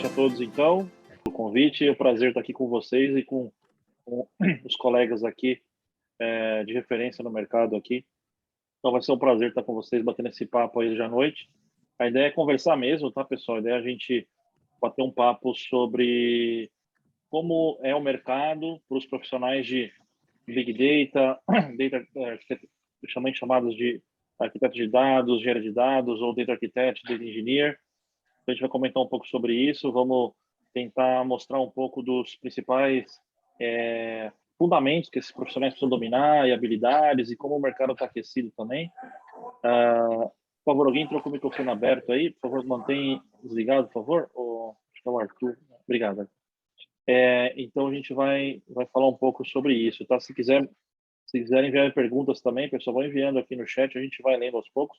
noite a todos, então, pelo convite. É um prazer estar aqui com vocês e com os colegas aqui de referência no mercado aqui. Então, vai ser um prazer estar com vocês, batendo esse papo aí hoje à noite. A ideia é conversar mesmo, tá, pessoal? A ideia é a gente bater um papo sobre como é o mercado para os profissionais de Big Data, chamados de arquiteto de dados, engenheiro de dados, ou Data Architect, Data Engineer. A gente vai comentar um pouco sobre isso, vamos tentar mostrar um pouco dos principais fundamentos que esses profissionais precisam dominar e habilidades e como o mercado está aquecido também. Por favor, alguém entrou com o microfone aberto aí? Por favor, mantenha desligado, por favor. Acho que é o Arthur. Obrigado. Então, a gente vai falar um pouco sobre isso, tá? Se quiserem enviar perguntas também, pessoal, vão enviando aqui no chat, a gente vai lendo aos poucos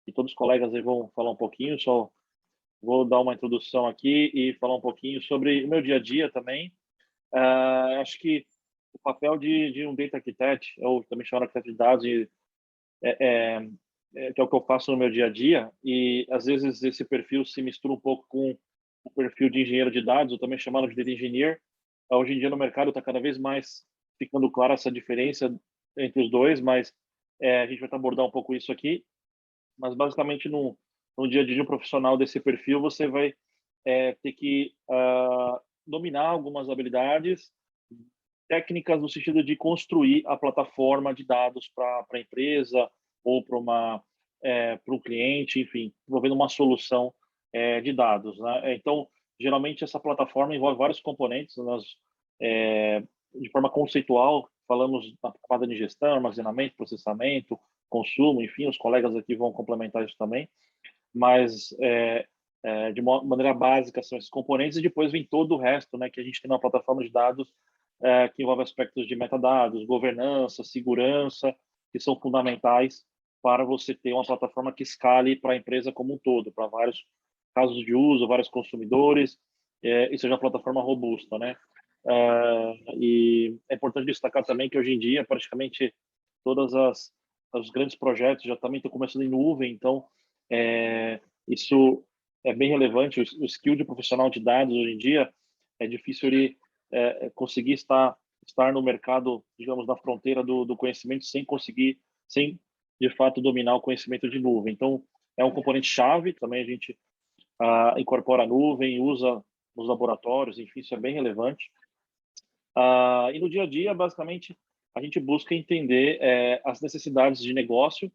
e todos os colegas aí vão falar um pouquinho, só vou dar uma introdução aqui e falar um pouquinho sobre o meu dia a dia também. Acho que o papel de um Data Architect, ou também chamado arquiteto de dados, que é o que eu faço no meu dia a dia, e às vezes esse perfil se mistura um pouco com o perfil de engenheiro de dados, ou também chamado de Data Engineer. Hoje em dia no mercado está cada vez mais ficando clara essa diferença entre os dois, mas a gente vai abordar um pouco isso aqui. Mas basicamente no dia a dia de um profissional desse perfil, você vai ter que dominar algumas habilidades técnicas no sentido de construir a plataforma de dados para a empresa ou para um cliente, enfim, envolvendo uma solução de dados, né? Então, geralmente essa plataforma envolve vários componentes. Nós, de forma conceitual, falamos da camada de gestão, armazenamento, processamento, consumo, enfim, os colegas aqui vão complementar isso também, mas de uma maneira básica são esses componentes e depois vem todo o resto, né, que a gente tem na plataforma de dados, que envolve aspectos de metadados, governança, segurança, que são fundamentais para você ter uma plataforma que escale para a empresa como um todo, para vários casos de uso, vários consumidores, e seja uma plataforma robusta, né? E é importante destacar também que hoje em dia praticamente todas os grandes projetos já também estão começando em nuvem, então isso é bem relevante. O skill de profissional de dados hoje em dia é difícil ele conseguir estar no mercado, digamos, na fronteira do conhecimento sem de fato dominar o conhecimento de nuvem. Então é um componente chave. Também a gente incorpora a nuvem, usa nos laboratórios, enfim, isso é bem relevante. E no dia a dia, basicamente, a gente busca entender as necessidades de negócio.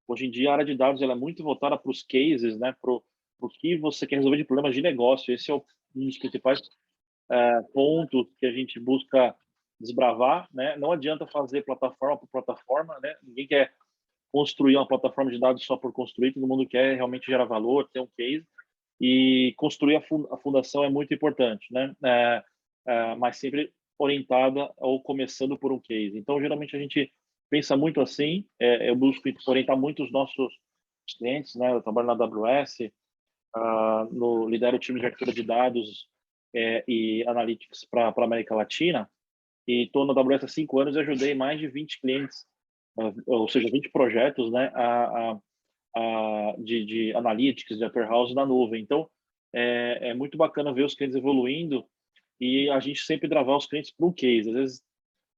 Hoje em dia, a área de dados ela é muito voltada para os cases, né? Para o que você quer resolver de problemas de negócio. Esse é um dos principais pontos que a gente busca desbravar, né? Não adianta fazer plataforma por plataforma, né? Ninguém quer construir uma plataforma de dados só por construir, todo mundo quer realmente gerar valor, ter um case, e construir a fundação é muito importante, né? Mas sempre orientada ou começando por um case. Então, geralmente, a gente pensa muito assim. Eu busco orientar muito os nossos clientes, né? Eu trabalho na AWS, lidero o time de arquitetura de dados e analytics para a América Latina, e estou na AWS há 5 anos e ajudei mais de 20 clientes, ou seja, 20 projetos, né? De analytics, de warehouse na nuvem. Então, é muito bacana ver os clientes evoluindo e a gente sempre travar os clientes para um case. Às vezes,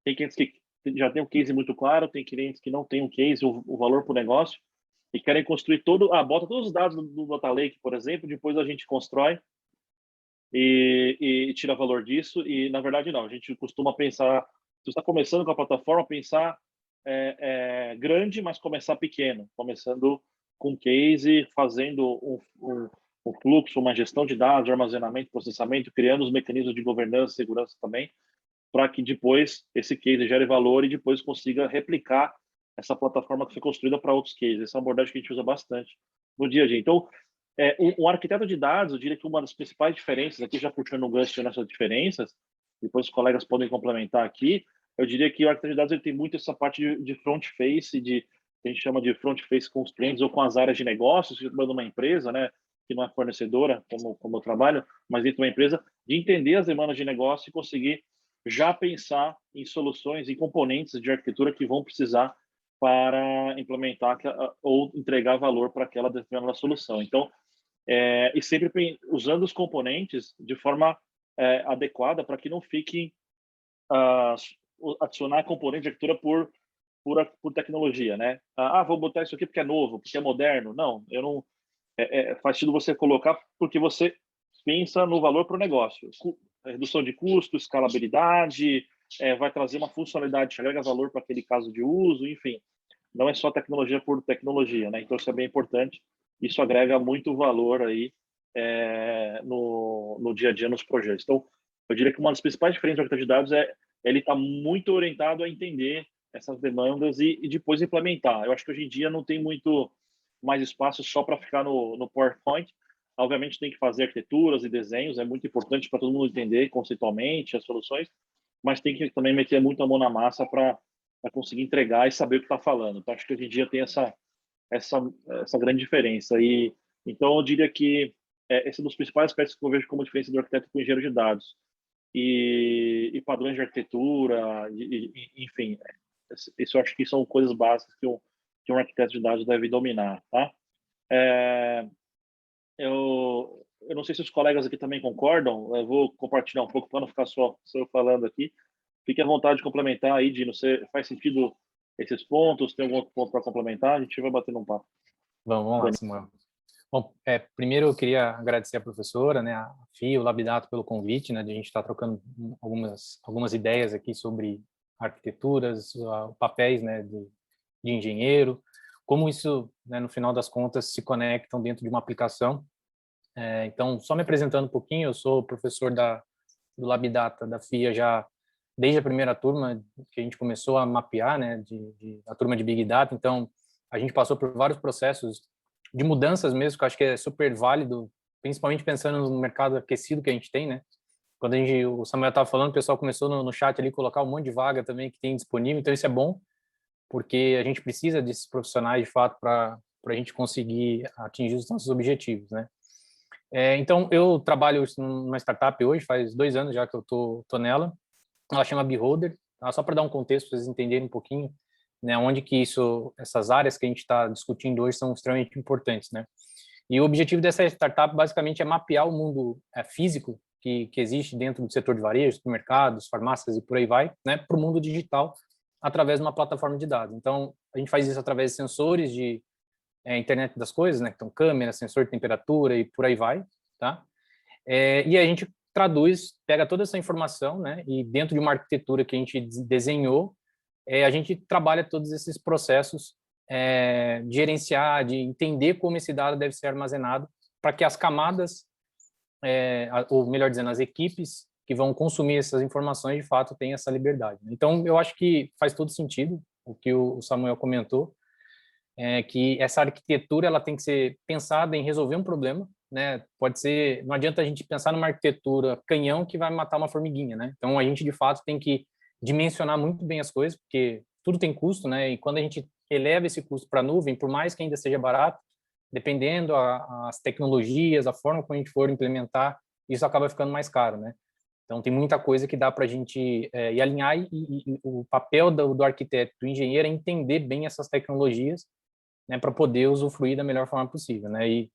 tem clientes que já tem um case muito claro, tem clientes que não têm um case, o valor para o negócio, e querem construir bota todos os dados do Data Lake, por exemplo, depois a gente constrói e tira valor disso. E, na verdade, não. A gente costuma pensar, se você está começando com a plataforma, pensar grande, mas começar pequeno, começando com case, fazendo um fluxo, uma gestão de dados, armazenamento, processamento, criando os mecanismos de governança e segurança também, para que depois esse case gere valor e depois consiga replicar essa plataforma que foi construída para outros cases. Essa é uma abordagem que a gente usa bastante no dia a dia. Então, um arquiteto de dados, eu diria que uma das principais diferenças, aqui já puxando o gancho nessas diferenças, depois os colegas podem complementar aqui, eu diria que o arquiteto de dados ele tem muito essa parte de front face, que a gente chama de front face com os clientes ou com as áreas de negócios, se uma empresa, né, que não é fornecedora, como eu trabalho, mas dentro de uma empresa, de entender as demandas de negócio e conseguir já pensar em soluções e componentes de arquitetura que vão precisar para implementar ou entregar valor para aquela determinada solução. Então, e sempre usando os componentes de forma adequada para que não fiquem adicionar componente de arquitetura por tecnologia, né? Vou botar isso aqui porque é novo, porque é moderno. Não, eu não. Faz sentido você colocar porque você pensa no valor para o negócio. Redução de custo, escalabilidade, vai trazer uma funcionalidade que agrega valor para aquele caso de uso, enfim. Não é só tecnologia por tecnologia, né? Então, isso é bem importante. Isso agrega muito valor aí no dia a dia, nos projetos. Então, eu diria que uma das principais diferenças do arquiteto de dados ele está muito orientado a entender essas demandas e depois implementar. Eu acho que hoje em dia não tem muito mais espaço só para ficar no PowerPoint. Obviamente tem que fazer arquiteturas e desenhos, é muito importante para todo mundo entender conceitualmente as soluções, mas tem que também meter muito a mão na massa para conseguir entregar e saber o que está falando. Então, acho que hoje em dia tem essa grande diferença. Então, eu diria que esse é um dos principais aspectos que eu vejo como diferença do arquiteto para o engenheiro de dados. E padrões de arquitetura, enfim, isso eu acho que são coisas básicas que um arquiteto de dados deve dominar, tá? Eu não sei se os colegas aqui também concordam, eu vou compartilhar um pouco para não ficar só eu falando aqui. Fique à vontade de complementar aí, Dino. Faz sentido esses pontos? Tem algum outro ponto para complementar? A gente vai batendo um papo. Vamos lá, Samuel. Bom, primeiro eu queria agradecer a professora, né, a FIA, o Labidato pelo convite, né, de a gente estar trocando algumas ideias aqui sobre arquiteturas, papéis, né, de engenheiro, como isso, né, no final das contas, se conectam dentro de uma aplicação. Então, só me apresentando um pouquinho, eu sou professor do Labdata da FIA já desde a primeira turma que a gente começou a mapear, né, a turma de Big Data. Então, a gente passou por vários processos de mudanças mesmo, que eu acho que é super válido, principalmente pensando no mercado aquecido que a gente tem, né? Quando o Samuel estava falando, o pessoal começou no chat ali colocar um monte de vaga também que tem disponível, então isso é bom, porque a gente precisa desses profissionais de fato para a gente conseguir atingir os nossos objetivos, né? Então, eu trabalho numa startup hoje, faz 2 anos já que eu tô nela. Ela chama Beholder, tá? Só para dar um contexto para vocês entenderem um pouquinho, né, onde que essas áreas que a gente está discutindo hoje são extremamente importantes, né? E o objetivo dessa startup basicamente é mapear o mundo físico que existe dentro do setor de varejo, supermercados, farmácias e por aí vai, né, para o mundo digital através de uma plataforma de dados. Então, a gente faz isso através de sensores de internet das coisas, né, então câmera, sensor de temperatura e por aí vai, tá? E a gente pega toda essa informação, né, e dentro de uma arquitetura que a gente desenhou, a gente trabalha todos esses processos de gerenciar, de entender como esse dado deve ser armazenado para que as camadas, ou melhor dizendo, as equipes que vão consumir essas informações, de fato, tenham essa liberdade. Então, eu acho que faz todo sentido o que o Samuel comentou, que essa arquitetura ela tem que ser pensada em resolver um problema, né? Pode ser, não adianta a gente pensar numa arquitetura canhão que vai matar uma formiguinha, né? Então, a gente, de fato, tem que dimensionar muito bem as coisas, porque tudo tem custo, né? E quando a gente eleva esse custo para a nuvem, por mais que ainda seja barato, dependendo as tecnologias, a forma como a gente for implementar, isso acaba ficando mais caro, né? Então, tem muita coisa que dá para a gente ir alinhar e o papel do arquiteto, do engenheiro é entender bem essas tecnologias, né, para poder usufruir da melhor forma possível, né? E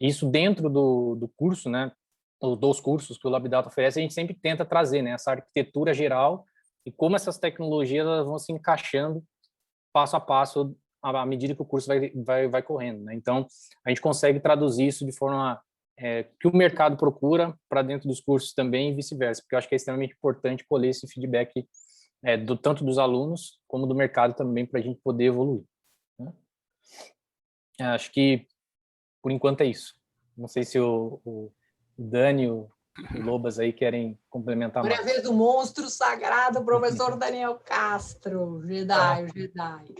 isso dentro do curso, né, ou dos cursos que o Labdata oferece, a gente sempre tenta trazer, né, essa arquitetura geral e como essas tecnologias elas vão se encaixando passo a passo à medida que o curso vai correndo, né? Então, a gente consegue traduzir isso de forma que o mercado procura para dentro dos cursos também e vice-versa, porque eu acho que é extremamente importante colher esse feedback tanto dos alunos como do mercado também para a gente poder evoluir, né? Acho que, por enquanto, é isso. Não sei se o Dani e o Lobas aí querem complementar Agora é a mais. vez do monstro sagrado, professor Daniel Castro, Jedi, o Jedi.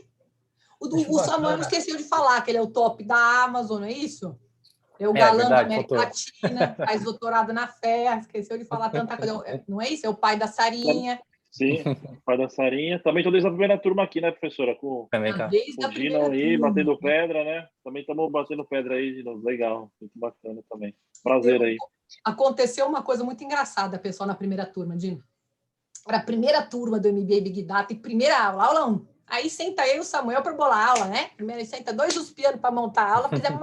O Samuel esqueceu de falar que ele é o top da Amazon, não é isso? É o galã da verdade, América faltou. Latina, faz doutorado na FEA, esqueceu de falar tanta coisa. Não é isso? É o pai da Sarinha. Sim, pai da Sarinha. Também estou desde a primeira turma aqui, né, professora? Também tá. Desde O a Dino primeira aí, turma. batendo pedra, né? Também estamos batendo pedra aí de novo. Legal, muito bacana também. Prazer aí. Aconteceu uma coisa muito engraçada, pessoal, na primeira turma, Dino. Era a primeira turma do MBA Big Data e primeira aula, aula 1. Aí senta eu e o Samuel para bolar a aula, né? Primeiro senta 2 os pianos para montar a aula, fizemos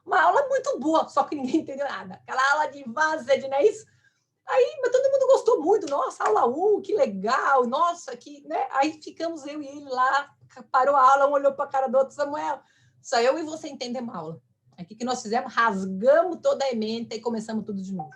uma aula muito boa, só que ninguém entendeu nada. Aquela aula de Vazed, não é isso? Aí, mas todo mundo gostou muito. Nossa, aula 1, que legal. Nossa, que, né? Aí ficamos eu e ele lá, parou a aula, um olhou para a cara do outro, Samuel, só eu e você entendemos a aula. Aí o que nós fizemos? Rasgamos toda a ementa e começamos tudo de novo.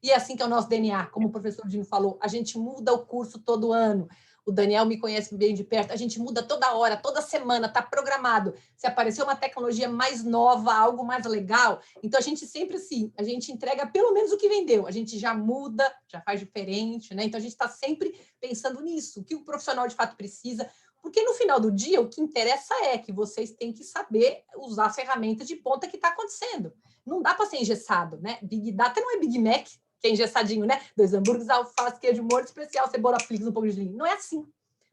E é assim que é o nosso DNA, como o professor Dino falou, a gente muda o curso todo ano. O Daniel me conhece bem de perto, a gente muda toda hora, toda semana, está programado. Se aparecer uma tecnologia mais nova, algo mais legal, então a gente sempre assim, a gente entrega pelo menos o que vendeu, a gente já muda, já faz diferente, né? Então a gente está sempre pensando nisso, o que o profissional de fato precisa, porque no final do dia o que interessa é que vocês têm que saber usar as ferramentas de ponta que está acontecendo. Não dá para ser engessado, né? Big Data não é Big Mac, que é engessadinho, né? 2 hambúrgueres, alface, queijo, molho especial, cebola, flix, um pouco de linho. Não é assim.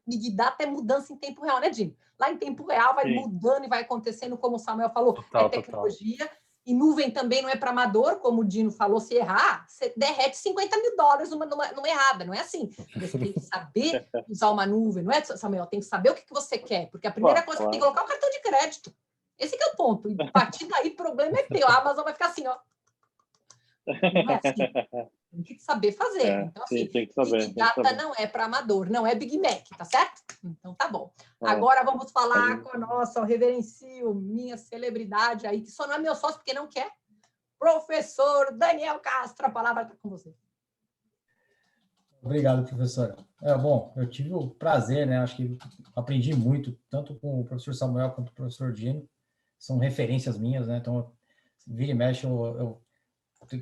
Big Data é mudança em tempo real, né, Jim? Lá em tempo real vai mudando e vai acontecendo, como o Samuel falou, Total, é tecnologia. Total. E nuvem também não é para amador, como o Dino falou, se errar, você derrete $50 mil numa errada, não é assim. Você tem que saber usar uma nuvem, não é, Samuel? Tem que saber o que você quer, porque a primeira coisa que tem que colocar é o cartão de crédito. Esse que é o ponto. E a partir daí, o problema é teu. A Amazon vai ficar assim, ó. Não é assim. Tem que saber fazer. Então, assim, sim, tem que saber, Big Data não é para amador, não é Big Mac, tá certo? Então, tá bom. Agora vamos falar com a nossa, o reverencio, minha celebridade aí, que só não é meu sócio porque não quer. Professor Daniel Castro, a palavra está com você. Obrigado, professora. Bom, eu tive o prazer, né? Acho que aprendi muito, tanto com o professor Samuel quanto com o professor Dino. São referências minhas, né? Então, vira e mexe,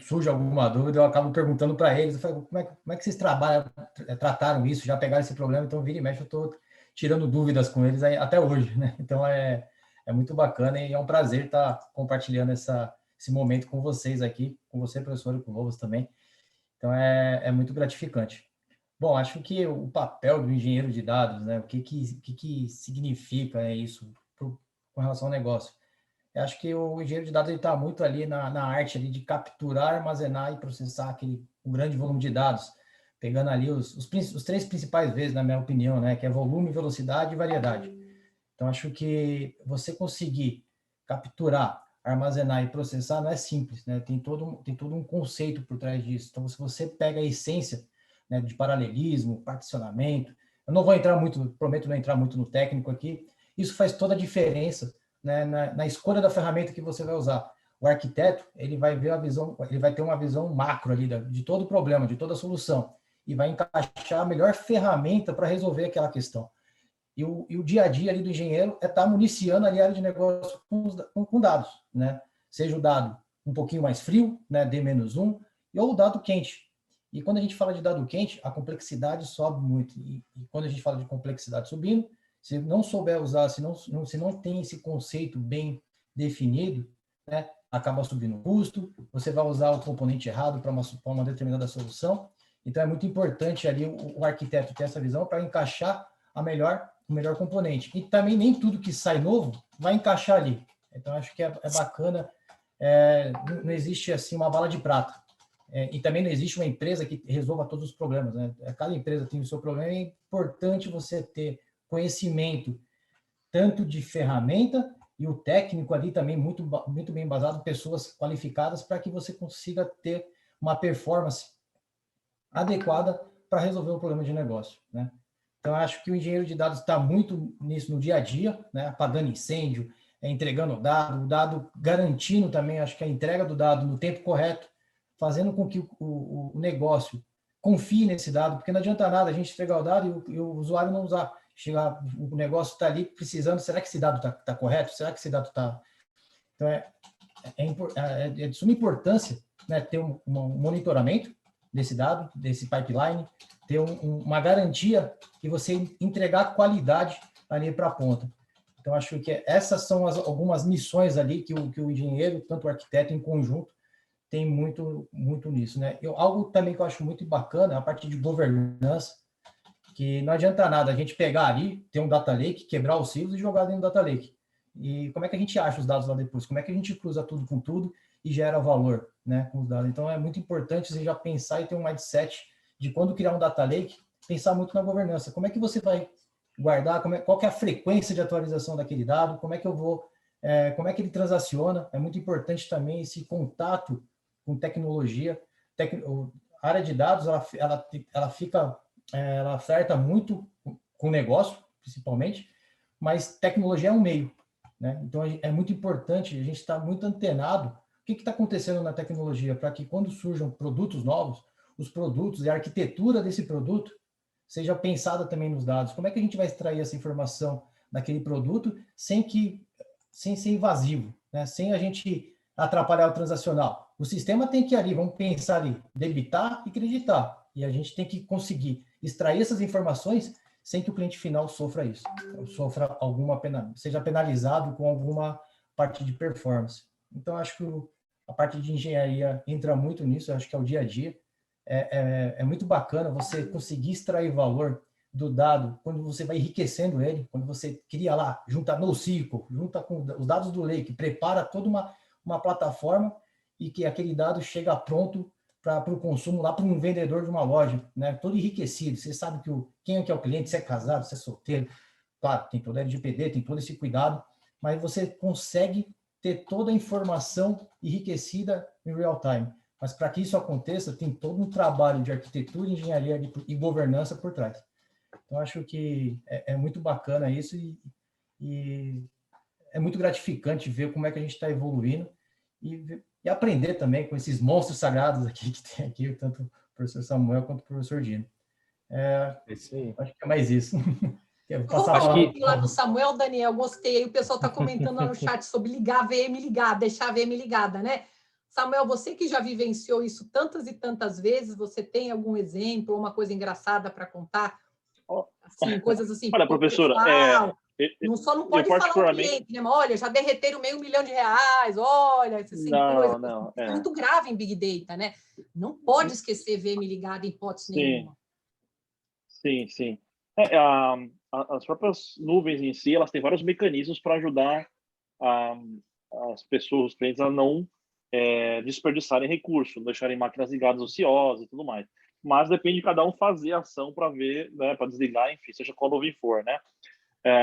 surge alguma dúvida, eu acabo perguntando para eles, eu falo, como é que vocês trataram isso, já pegaram esse problema? Então, vira e mexe, eu estou tirando dúvidas com eles até hoje, né? Então, é muito bacana e é um prazer estar compartilhando esse momento com vocês aqui, com você, professor, e com o Lovas também. Então, é muito gratificante. Bom, acho que o papel do engenheiro de dados, né? O que significa isso com relação ao negócio? Eu acho que o engenheiro de dados está muito ali na arte ali de capturar, armazenar e processar um grande volume de dados, pegando ali os 3 principais vezes, na minha opinião, né? Que é volume, velocidade e variedade. Então, acho que você conseguir capturar, armazenar e processar não é simples, né? Tem todo um conceito por trás disso. Então, se você pega a essência, né, de paralelismo, particionamento, eu não vou entrar muito, prometo não entrar muito no técnico aqui, isso faz toda a diferença, né, na escolha da ferramenta que você vai usar. O arquiteto, ele vai ter uma visão macro ali de todo o problema, de toda a solução, e vai encaixar a melhor ferramenta para resolver aquela questão. E o dia a dia ali do engenheiro é estar municiando ali a área de negócio com dados, né? Seja o dado um pouquinho mais frio, né, D-1, ou o dado quente. E quando a gente fala de dado quente, a complexidade sobe muito. E quando a gente fala de complexidade subindo, se não souber usar, se não tem esse conceito bem definido, né, acaba subindo o custo, você vai usar o componente errado para uma determinada solução. Então, é muito importante ali o arquiteto ter essa visão para encaixar o melhor componente. E também nem tudo que sai novo vai encaixar ali. Então, acho que é bacana, não existe assim uma bala de prata. E também não existe uma empresa que resolva todos os problemas, né? Cada empresa tem o seu problema, é importante você ter conhecimento tanto de ferramenta e o técnico ali também muito, muito bem embasado, pessoas qualificadas para que você consiga ter uma performance adequada para resolver o problema de negócio, né? Então, acho que o engenheiro de dados está muito nisso no dia a dia, né? Apagando incêndio, entregando o dado garantindo também, acho que a entrega do dado no tempo correto, fazendo com que o negócio confie nesse dado, porque não adianta nada a gente entregar o dado e o usuário não usar. O negócio está ali precisando, será que esse dado está correto? Será que esse dado está... Então, é de suma importância, né, ter um monitoramento desse dado, desse pipeline, ter uma garantia que você entregar qualidade ali para a ponta. Então, acho que essas são algumas missões ali que o engenheiro, tanto o arquiteto em conjunto, tem muito, muito nisso, né? Algo também que eu acho muito bacana é a parte de governança, que não adianta nada a gente pegar ali, ter um data lake, quebrar os silos e jogar dentro do data lake. E como é que a gente acha os dados lá depois? Como é que a gente cruza tudo com tudo e gera valor, né, com os dados? Então, é muito importante você já pensar e ter um mindset de quando criar um data lake, pensar muito na governança. Como é que você vai guardar, qual que é a frequência de atualização daquele dado, como é que ele transaciona. É muito importante também esse contato com tecnologia. A área de dados, ela flerta muito com o negócio, principalmente, mas tecnologia é um meio, né? Então, é muito importante a gente estar muito antenado. O que está acontecendo na tecnologia para que, quando surjam produtos novos, os produtos e a arquitetura desse produto seja pensada também nos dados. Como é que a gente vai extrair essa informação daquele produto sem ser invasivo, né? Sem a gente atrapalhar o transacional? O sistema tem que ir ali, vamos pensar ali, debitar e creditar. E a gente tem que conseguir extrair essas informações sem que o cliente final sofra isso, sofra seja penalizado com alguma parte de performance. Então, acho que a parte de engenharia entra muito nisso, acho que é o dia a dia. É muito bacana você conseguir extrair valor do dado quando você vai enriquecendo ele, quando você cria lá, junta NoSQL, junta com os dados do Lake, prepara toda uma plataforma e que aquele dado chega pronto para o consumo lá para um vendedor de uma loja, né? Todo enriquecido. Você sabe quem é que é o cliente, se é casado, se é solteiro. Claro, tem todo a LGPD, tem todo esse cuidado, mas você consegue ter toda a informação enriquecida em real time. Mas para que isso aconteça, tem todo um trabalho de arquitetura, engenharia e governança por trás. Então, acho que é muito bacana isso e é muito gratificante ver como é que a gente está evoluindo e aprender também com esses monstros sagrados aqui que tem aqui, tanto o professor Samuel quanto o professor Dino. Isso aí. Acho que é mais isso. Vamos falar um pouquinho lá do Samuel, Daniel, gostei. Aí o pessoal está comentando lá no chat sobre ligar a VM ligada, deixar a VM ligada, né? Samuel, você que já vivenciou isso tantas e tantas vezes, você tem algum exemplo, uma coisa engraçada para contar? Assim, coisas assim, olha, professora, não pode falar ao cliente, né? Olha, já derreteram R$500 mil, olha, assim, coisa é muito grave em Big Data, né? Não pode esquecer VM ligada em hipótese nenhuma. Sim. As próprias nuvens em si, elas têm vários mecanismos para ajudar as pessoas, os clientes, a não desperdiçarem recursos, não deixarem máquinas ligadas ociosas e tudo mais. Mas depende de cada um fazer a ação para ver, né, para desligar, enfim, seja qual nuvem for, né?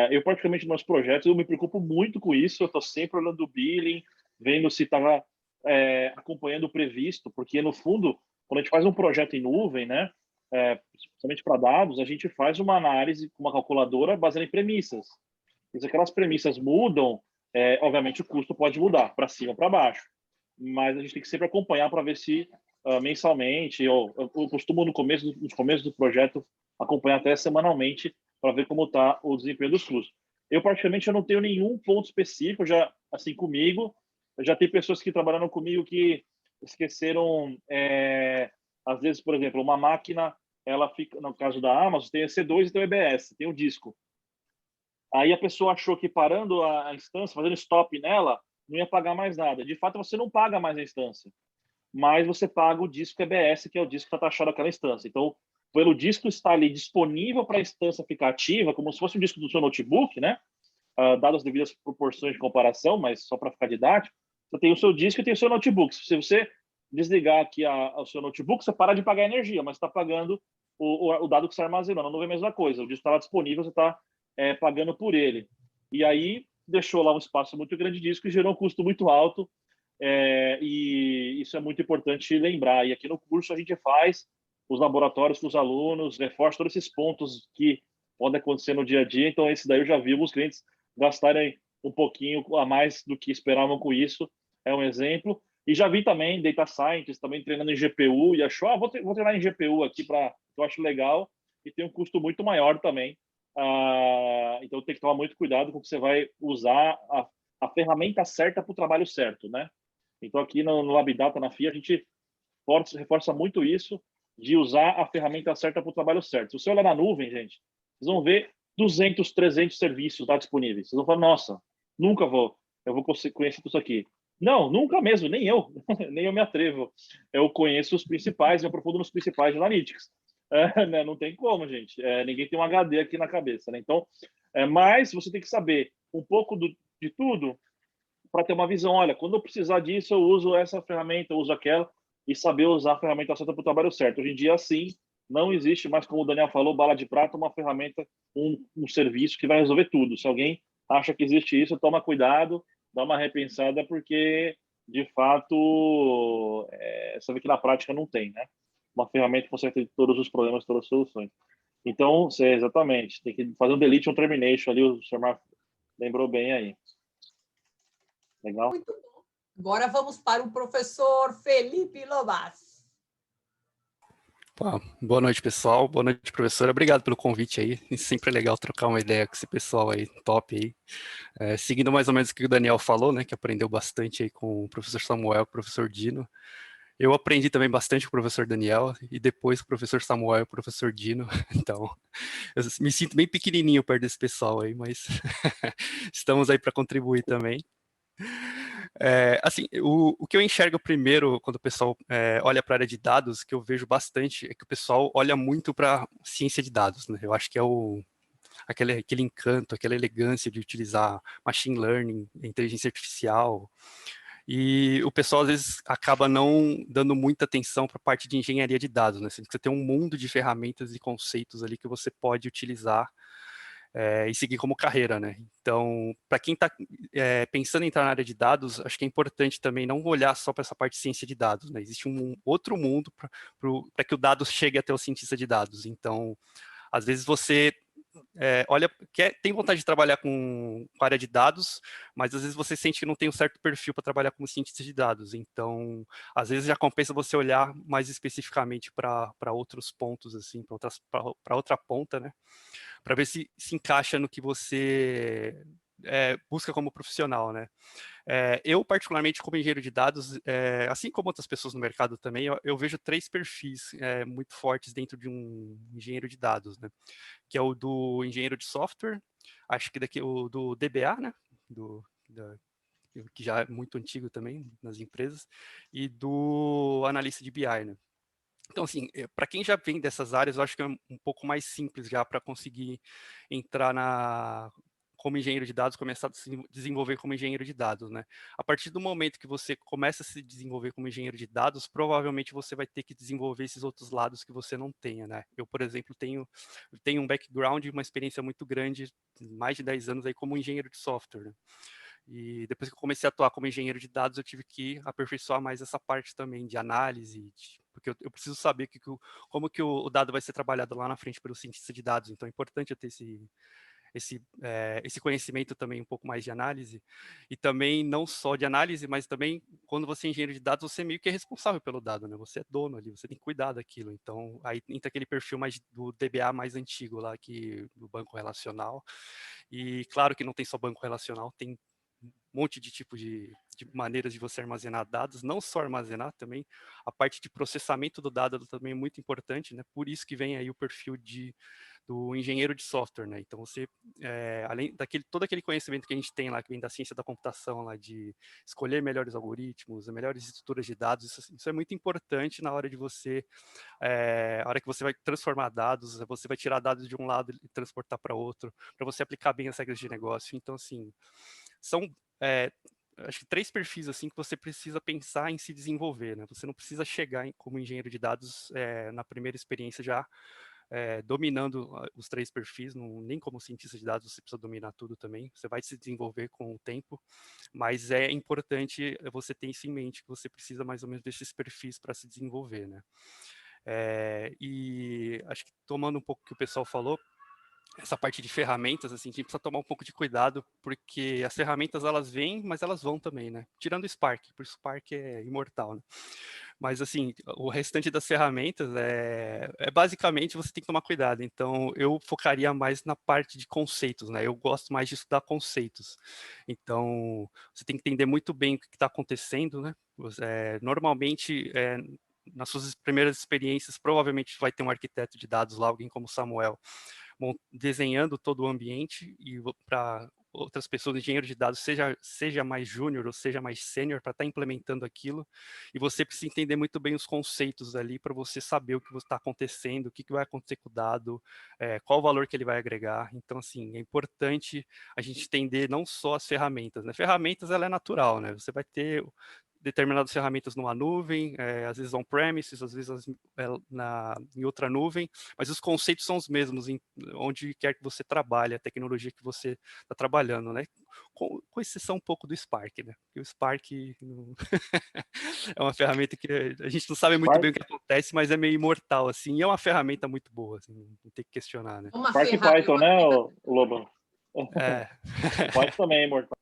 Eu, praticamente, nos meus projetos, eu me preocupo muito com isso, eu estou sempre olhando o billing, vendo se está acompanhando o previsto, porque, no fundo, quando a gente faz um projeto em nuvem, né, principalmente para dados, a gente faz uma análise com uma calculadora baseada em premissas. E se aquelas premissas mudam, obviamente o custo pode mudar, para cima ou para baixo. Mas a gente tem que sempre acompanhar para ver se mensalmente, ou eu costumo nos começos do projeto acompanhar até semanalmente para ver como está o desempenho dos custos. Eu, praticamente, eu não tenho nenhum ponto específico, já assim, comigo. Já tem pessoas que trabalharam comigo que esqueceram, às vezes, por exemplo, uma máquina, ela fica, no caso da Amazon, tem EC2 e tem o EBS, tem o disco. Aí a pessoa achou que parando a instância, fazendo stop nela, não ia pagar mais nada. De fato, você não paga mais a instância, mas você paga o disco EBS, que é o disco que está taxado naquela instância. Então, pelo disco estar ali disponível para a instância ficar ativa, como se fosse um disco do seu notebook, né? Dadas as devidas proporções de comparação, mas só para ficar didático, você tem o seu disco e tem o seu notebook. Se você desligar aqui o seu notebook, você para de pagar energia, mas está pagando o dado que você armazenou. Não é a mesma coisa. O disco está lá disponível, você está pagando por ele. E aí deixou lá um espaço muito grande de disco e gerou um custo muito alto. E isso é muito importante lembrar. E aqui no curso a gente faz os laboratórios com os alunos, reforça todos esses pontos que podem acontecer no dia a dia. Então, esse daí eu já vi os clientes gastarem um pouquinho a mais do que esperavam com isso. É um exemplo. E já vi também data scientists também treinando em GPU e achou, vou treinar em GPU aqui para eu acho legal e tem um custo muito maior também. Então tem que tomar muito cuidado com que você vai usar a ferramenta certa para o trabalho certo, né? Então aqui no LabData, na FIA, a gente reforça muito isso de usar a ferramenta certa para o trabalho certo. Se você olhar na nuvem, gente, vocês vão ver 200, 300 serviços lá disponíveis. Vocês vão falar, nossa, nunca eu vou conhecer isso aqui. Não, nunca mesmo, nem eu me atrevo. Eu conheço os principais, me aprofundo nos principais de Analytics. Né? Não tem como, gente. Ninguém tem um HD aqui na cabeça, né? Então, mas você tem que saber um pouco de tudo para ter uma visão. Olha, quando eu precisar disso, eu uso essa ferramenta, eu uso aquela, e saber usar a ferramenta certa para o trabalho certo. Hoje em dia, sim, não existe mais, como o Daniel falou, bala de prata, uma ferramenta, um serviço que vai resolver tudo. Se alguém acha que existe isso, toma cuidado, dá uma repensada, porque, de fato, você vê que na prática não tem, né? Uma ferramenta que consegue ter todos os problemas, todas as soluções. Então, exatamente, tem que fazer um delete e um termination ali, o Sr. Marco lembrou bem aí. Legal? Muito bom. Agora vamos para o professor Felipe Lobas. Boa noite, pessoal. Boa noite, professora. Obrigado pelo convite aí. Sempre é legal trocar uma ideia com esse pessoal aí, top aí. Seguindo mais ou menos o que o Daniel falou, né, que aprendeu bastante aí com o professor Samuel, com o professor Dino. Eu aprendi também bastante com o professor Daniel e depois com o professor Samuel e o professor Dino. Então, eu me sinto bem pequenininho perto desse pessoal aí, mas estamos aí para contribuir também. Assim, o que eu enxergo primeiro quando o pessoal olha para a área de dados, que eu vejo bastante, é que o pessoal olha muito para ciência de dados, né? Eu acho que é aquele encanto, aquela elegância de utilizar machine learning, inteligência artificial, e o pessoal às vezes acaba não dando muita atenção para a parte de engenharia de dados, né? Você tem um mundo de ferramentas e conceitos ali que você pode utilizar e seguir como carreira, né? Então, para quem está pensando em entrar na área de dados, acho que é importante também não olhar só para essa parte de ciência de dados, né? Existe um outro mundo para que o dado chegue até o cientista de dados. Então, às vezes você tem vontade de trabalhar com a área de dados, mas às vezes você sente que não tem um certo perfil para trabalhar como cientista de dados. Então, às vezes já compensa você olhar mais especificamente para outros pontos, assim, para outra ponta, né? Para ver se encaixa no que você busca como profissional, né? Eu, particularmente, como engenheiro de dados, assim como outras pessoas no mercado também, eu vejo 3 perfis muito fortes dentro de um engenheiro de dados, né? Que é o do engenheiro de software, acho que o do DBA, né? Que já é muito antigo também nas empresas, e do analista de BI, né? Então, assim, para quem já vem dessas áreas, eu acho que é um pouco mais simples já para conseguir entrar como engenheiro de dados, começar a se desenvolver como engenheiro de dados, né? A partir do momento que você começa a se desenvolver como engenheiro de dados, provavelmente você vai ter que desenvolver esses outros lados que você não tenha, né? Eu, por exemplo, tenho um background, uma experiência muito grande, mais de 10 anos aí como engenheiro de software, né? E depois que eu comecei a atuar como engenheiro de dados, eu tive que aperfeiçoar mais essa parte também de análise, porque eu preciso saber como que o dado vai ser trabalhado lá na frente pelo cientista de dados. Então é importante eu ter esse conhecimento também um pouco mais de análise, e também não só de análise, mas também quando você é engenheiro de dados, você meio que é responsável pelo dado, né? Você é dono ali, você tem que cuidar daquilo. Então aí entra aquele perfil mais do DBA mais antigo lá, do banco relacional. E claro que não tem só banco relacional, tem um monte de tipos de maneiras de você armazenar dados, não só armazenar também, a parte de processamento do dado também é muito importante, né? Por isso que vem aí o perfil do engenheiro de software, né? Então você, além todo aquele conhecimento que a gente tem lá, que vem da ciência da computação, lá de escolher melhores algoritmos, melhores estruturas de dados, isso é muito importante na hora de você, a hora que você vai transformar dados, você vai tirar dados de um lado e transportar para outro, para você aplicar bem as regras de negócio. Então, assim, são acho que 3 perfis assim que você precisa pensar em se desenvolver, né? Você não precisa chegar como engenheiro de dados na primeira experiência já dominando os 3 perfis, nem como cientista de dados você precisa dominar tudo também, você vai se desenvolver com o tempo, mas é importante você ter isso em mente, que você precisa mais ou menos desses perfis para se desenvolver, né? E acho que tomando um pouco o que o pessoal falou, essa parte de ferramentas, assim, a gente precisa tomar um pouco de cuidado, porque as ferramentas, elas vêm, mas elas vão também, né? Tirando o Spark, porque o Spark é imortal, né? Mas, assim, o restante das ferramentas basicamente você tem que tomar cuidado. Então, eu focaria mais na parte de conceitos, né? Eu gosto mais de estudar conceitos. Então, você tem que entender muito bem o que está acontecendo, né? Normalmente, nas suas primeiras experiências, provavelmente vai ter um arquiteto de dados lá, alguém como Samuel, desenhando todo o ambiente, e para outras pessoas, engenheiros de dados, seja mais júnior ou seja mais sênior, para estar implementando aquilo, e você precisa entender muito bem os conceitos ali para você saber o que está acontecendo, o que vai acontecer com o dado, qual o valor que ele vai agregar. Então, assim, é importante a gente entender não só as ferramentas, né? Ferramentas, ela é natural, né? Você vai ter determinadas ferramentas numa nuvem, às vezes on-premises, às vezes em outra nuvem, mas os conceitos são os mesmos onde quer que você trabalhe, a tecnologia que você está trabalhando, né? Com exceção um pouco do Spark, né? Porque o Spark é uma ferramenta que a gente não sabe muito bem o que acontece, mas é meio imortal, assim, e é uma ferramenta muito boa, assim, não tem que questionar, né? Spark e Python, né, Lobo? É. O Python também é imortal.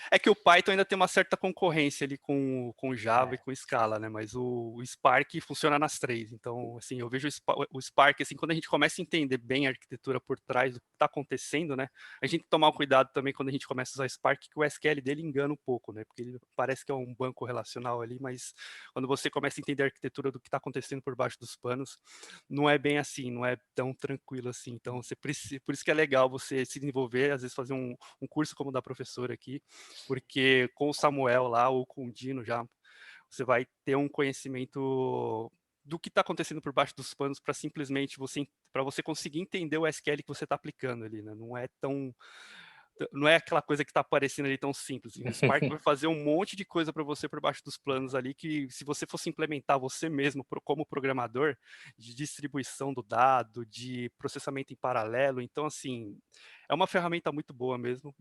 É que o Python ainda tem uma certa concorrência ali com Java e com Scala, né? Mas o Spark funciona nas três. Então, assim, eu vejo o Spark, assim, quando a gente começa a entender bem a arquitetura por trás do que está acontecendo, né? A gente tem que tomar um cuidado também quando a gente começa a usar Spark, que o SQL dele engana um pouco, né? Porque ele parece que é um banco relacional ali, mas quando você começa a entender a arquitetura do que está acontecendo por baixo dos panos, não é bem assim, não é tão tranquilo assim. Então, você precisa, por isso que é legal você se desenvolver, às vezes fazer um curso como da professora aqui, porque com o Samuel lá ou com o Dino já você vai ter um conhecimento do que está acontecendo por baixo dos panos para simplesmente você conseguir entender o SQL que você está aplicando ali, né? Não é aquela coisa que está aparecendo ali tão simples. O Spark vai fazer um monte de coisa para você por baixo dos planos ali que, se você fosse implementar você mesmo como programador, de distribuição do dado, de processamento em paralelo, então, assim, é uma ferramenta muito boa mesmo,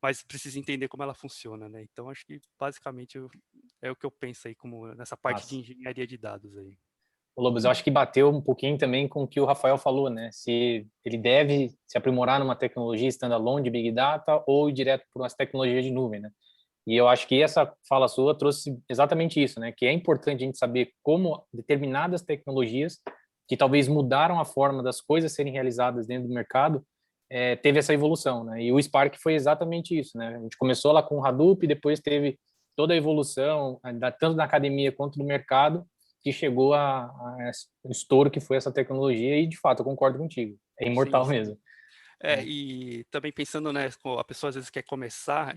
mas precisa entender como ela funciona, né? Então, acho que, basicamente, é o que eu penso aí como nessa parte de engenharia de dados aí. Lobos, eu acho que bateu um pouquinho também com o que o Rafael falou, né? Se ele deve se aprimorar numa tecnologia standalone de Big Data ou ir direto para umas tecnologias de nuvem, né? E eu acho que essa fala sua trouxe exatamente isso, né? Que é importante a gente saber como determinadas tecnologias que talvez mudaram a forma das coisas serem realizadas dentro do mercado, teve essa evolução, né? E o Spark foi exatamente isso, né? A gente começou lá com o Hadoop, depois teve toda a evolução, tanto na academia quanto no mercado, que chegou a estouro que foi essa tecnologia, e de fato eu concordo contigo, é imortal Sim, sim. mesmo. E também pensando, né, a pessoa às vezes quer começar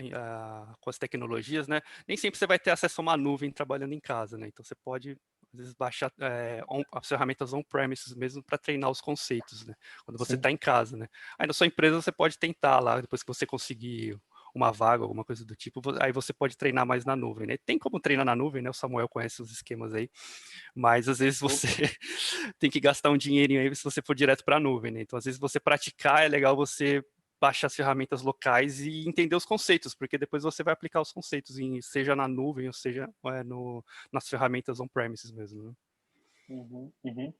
com as tecnologias, né, nem sempre você vai ter acesso a uma nuvem trabalhando em casa, né, então você pode às vezes baixar as ferramentas on-premises mesmo para treinar os conceitos, né, quando você está em casa, né. Aí na sua empresa você pode tentar lá, depois que você conseguir uma vaga, alguma coisa do tipo, aí você pode treinar mais na nuvem, né. Tem como treinar na nuvem, né, o Samuel conhece os esquemas aí, mas às vezes você tem que gastar um dinheirinho aí se você for direto para a nuvem, né? Então, às vezes, você praticar, é legal você baixar as ferramentas locais e entender os conceitos, porque depois você vai aplicar os conceitos, seja na nuvem ou seja nas ferramentas on-premises mesmo, né?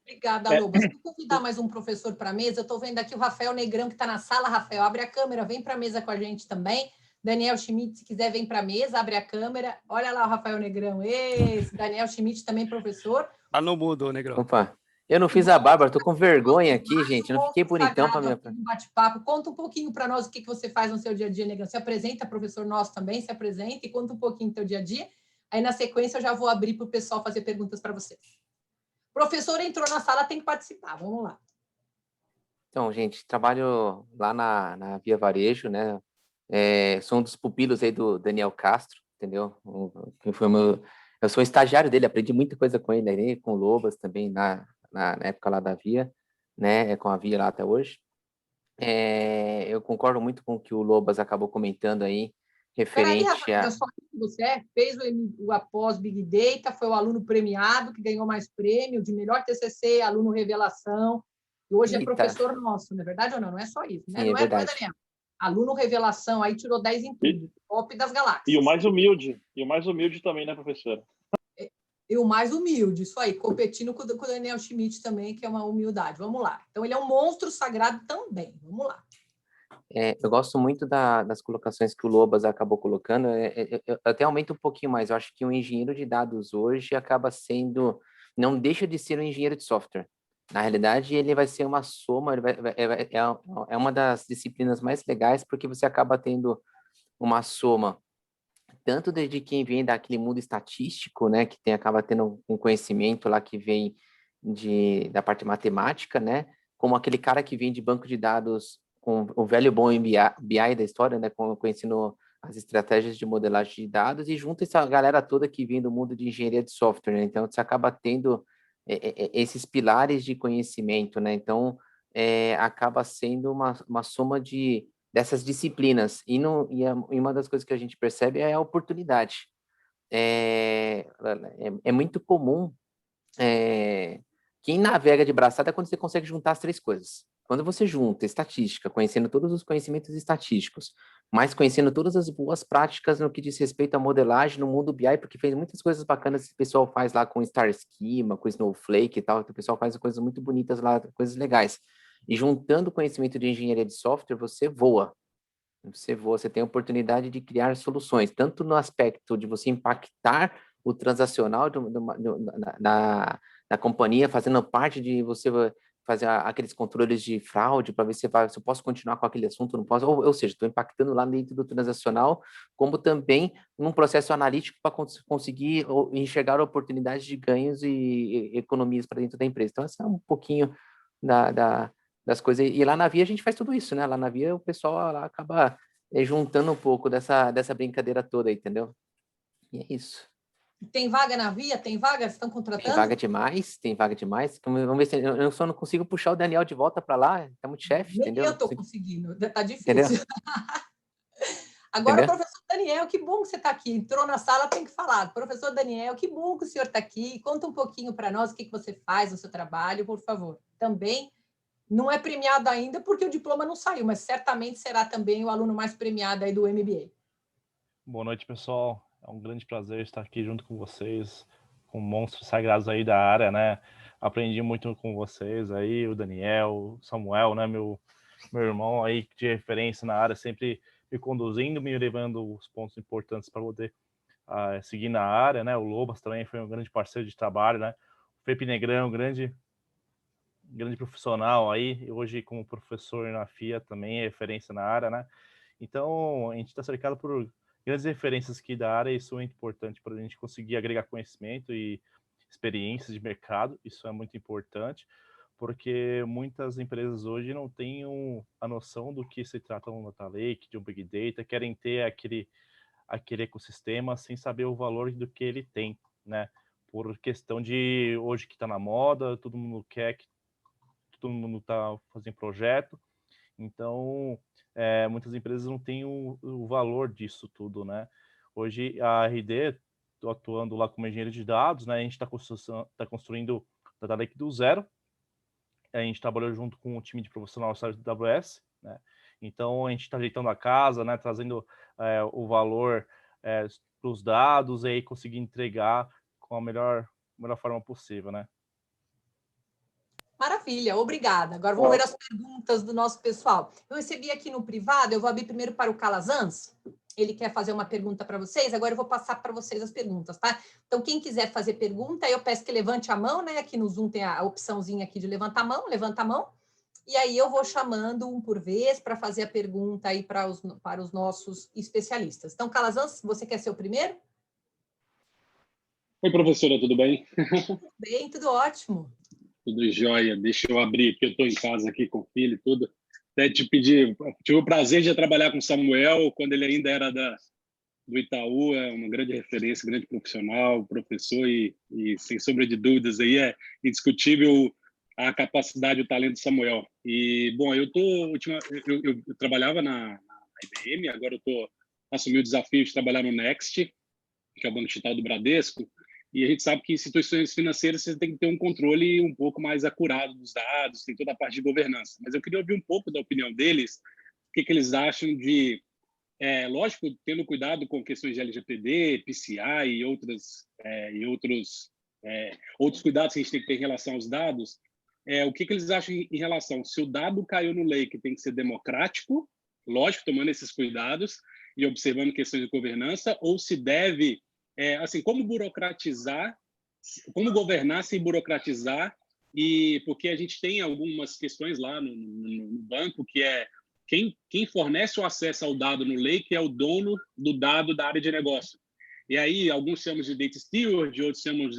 Obrigada, Lobo. Se eu convidar mais um professor para a mesa, eu estou vendo aqui o Rafael Negrão, que está na sala. Rafael, abre a câmera, vem para a mesa com a gente também. Daniel Schmidt, se quiser, vem para a mesa, abre a câmera. Olha lá o Rafael Negrão. Esse Daniel Schmidt, também professor. Ah, não mudou, Negrão. Opa, eu não fiz a barba, estou com vergonha aqui, gente. Eu não fiquei bonitão para minha... bate-papo. Conta um pouquinho para nós o que você faz no seu dia a dia, Negrão. Se apresenta, professor nosso também, se apresenta e conta um pouquinho do seu dia a dia. Aí, na sequência, eu já vou abrir para o pessoal fazer perguntas para vocês. Professor entrou na sala, tem que participar. Vamos lá. Então, gente, trabalho lá na Via Varejo, né? Sou um dos pupilos aí do Daniel Castro, entendeu? Eu sou estagiário dele, aprendi muita coisa com ele aí, com o Lobas também, na época lá da Via, né? Com a Via lá até hoje. Eu concordo muito com o que o Lobas acabou comentando aí, referente a... Só que você fez o após Big Data, foi o aluno premiado, que ganhou mais prêmio de melhor TCC, aluno revelação, e hoje é professor nosso, não é verdade ou não? Não é só isso, né? Sim, não é verdade, Daniel? Aluno revelação, aí tirou 10 em tudo, top das galáxias. E o mais humilde também, né, professora? E o mais humilde, isso aí, competindo com o Daniel Schmidt também, que é uma humildade. Vamos lá. Então, ele é um monstro sagrado também. Vamos lá. Eu gosto muito das colocações que o Lobas acabou colocando. Eu até aumento um pouquinho mais. Eu acho que um engenheiro de dados hoje acaba sendo... Não deixa de ser um engenheiro de software. Na realidade, ele vai ser uma soma, é uma das disciplinas mais legais, porque você acaba tendo uma soma, tanto desde quem vem daquele mundo estatístico, né, que acaba tendo um conhecimento lá que vem da parte matemática, né, como aquele cara que vem de banco de dados com o velho bom BI da história, né, conhecendo as estratégias de modelagem de dados, e junta essa galera toda que vem do mundo de engenharia de software, né? Então você acaba tendo esses pilares de conhecimento, né? Então acaba sendo uma soma de dessas disciplinas. E uma das coisas que a gente percebe é a oportunidade. É muito comum quem navega de braçada é quando você consegue juntar as três coisas. Quando você junta estatística, conhecendo todos os conhecimentos estatísticos, mas conhecendo todas as boas práticas no que diz respeito à modelagem no mundo BI, porque fez muitas coisas bacanas que o pessoal faz lá com Star Schema, com Snowflake e tal, que o pessoal faz coisas muito bonitas lá, coisas legais. E juntando conhecimento de engenharia de software, você voa. Você tem a oportunidade de criar soluções, tanto no aspecto de você impactar o transacional da companhia, fazendo parte de você fazer aqueles controles de fraude para ver se eu posso continuar com aquele assunto, não posso, ou seja, estou impactando lá dentro do transacional, como também num processo analítico para conseguir enxergar oportunidades de ganhos e economias para dentro da empresa. Então, essa é um pouquinho das coisas. E lá na Via a gente faz tudo isso, né? Lá na Via o pessoal lá acaba juntando um pouco dessa brincadeira toda, entendeu? E é isso. Tem vaga na Via? Tem vaga? Estão Tem contratando? vaga demais, tem vaga demais. Vamos ver se eu só não consigo puxar o Daniel de volta para lá, tá muito chefe, Nem entendeu? eu estou conseguindo, tá difícil. Entendeu? Agora, Entendeu? professor Daniel, que bom que você está aqui. Entrou na sala, tem que falar. Professor Daniel, que bom que o senhor está aqui. Conta um pouquinho para nós o que você faz no seu trabalho, por favor. Também não é premiado ainda porque o diploma não saiu, mas certamente será também o aluno mais premiado aí do MBA. Boa noite, pessoal. É um grande prazer estar aqui junto com vocês, com monstros sagrados aí da área, né? Aprendi muito com vocês aí, o Daniel, o Samuel, né? Meu irmão aí de referência na área, sempre me conduzindo, me levando os pontos importantes para poder seguir na área, né? O Lobas também foi um grande parceiro de trabalho, né? O Felipe Negrão, grande profissional aí, hoje como professor na FIA também é referência na área, né? Então, a gente está cercado por grandes referências aqui da área, e isso é muito importante para a gente conseguir agregar conhecimento e experiências de mercado, isso é muito importante, porque muitas empresas hoje não têm a noção do que se trata um data lake, de um big data, querem ter aquele ecossistema sem saber o valor do que ele tem, né? Por questão de hoje que está na moda, todo mundo quer que todo mundo está fazendo projeto, então muitas empresas não têm o valor disso tudo, né? Hoje a RD, estou atuando lá como engenheiro de dados, né? A gente está construindo o Data Lake do zero, a gente trabalhou junto com o time de profissional da AWS, né? Então a gente está ajeitando a casa, né? Trazendo o valor para os dados e aí conseguir entregar com a melhor forma possível, né? Maravilha, obrigada. Agora vamos ver as perguntas do nosso pessoal. Eu recebi aqui no privado, eu vou abrir primeiro para o Calazans. Ele quer fazer uma pergunta para vocês, agora eu vou passar para vocês as perguntas, tá? Então, quem quiser fazer pergunta, eu peço que levante a mão, né? Aqui no Zoom tem a opçãozinha aqui de levantar a mão, levanta a mão. E aí eu vou chamando um por vez para fazer a pergunta aí para os nossos especialistas. Então, Calazans, você quer ser o primeiro? Oi, professora, tudo bem? Tudo bem, tudo ótimo. Tudo jóia. Deixa eu abrir, porque eu estou em casa aqui com o filho e tudo. Até te pedir, tive o prazer de trabalhar com o Samuel quando ele ainda era do Itaú, é uma grande referência, grande profissional, professor e sem sombra de dúvidas, aí é indiscutível a capacidade e o talento do Samuel. E, bom, eu trabalhava na IBM, agora assumi o desafio de trabalhar no Next, que é o Banco Digital do Bradesco, e a gente sabe que em instituições financeiras você tem que ter um controle um pouco mais acurado dos dados, tem toda a parte de governança. Mas eu queria ouvir um pouco da opinião deles, o que eles acham de, lógico, tendo cuidado com questões de LGPD, PCI e outros cuidados que a gente tem que ter em relação aos dados, o que eles acham em relação, se o dado caiu no lake, tem que ser democrático, lógico, tomando esses cuidados e observando questões de governança, ou se deve assim, como governar sem burocratizar, e porque a gente tem algumas questões lá no banco que quem fornece o acesso ao dado no lake é o dono do dado da área de negócio. E aí, alguns chamam de data steward, outros chamam a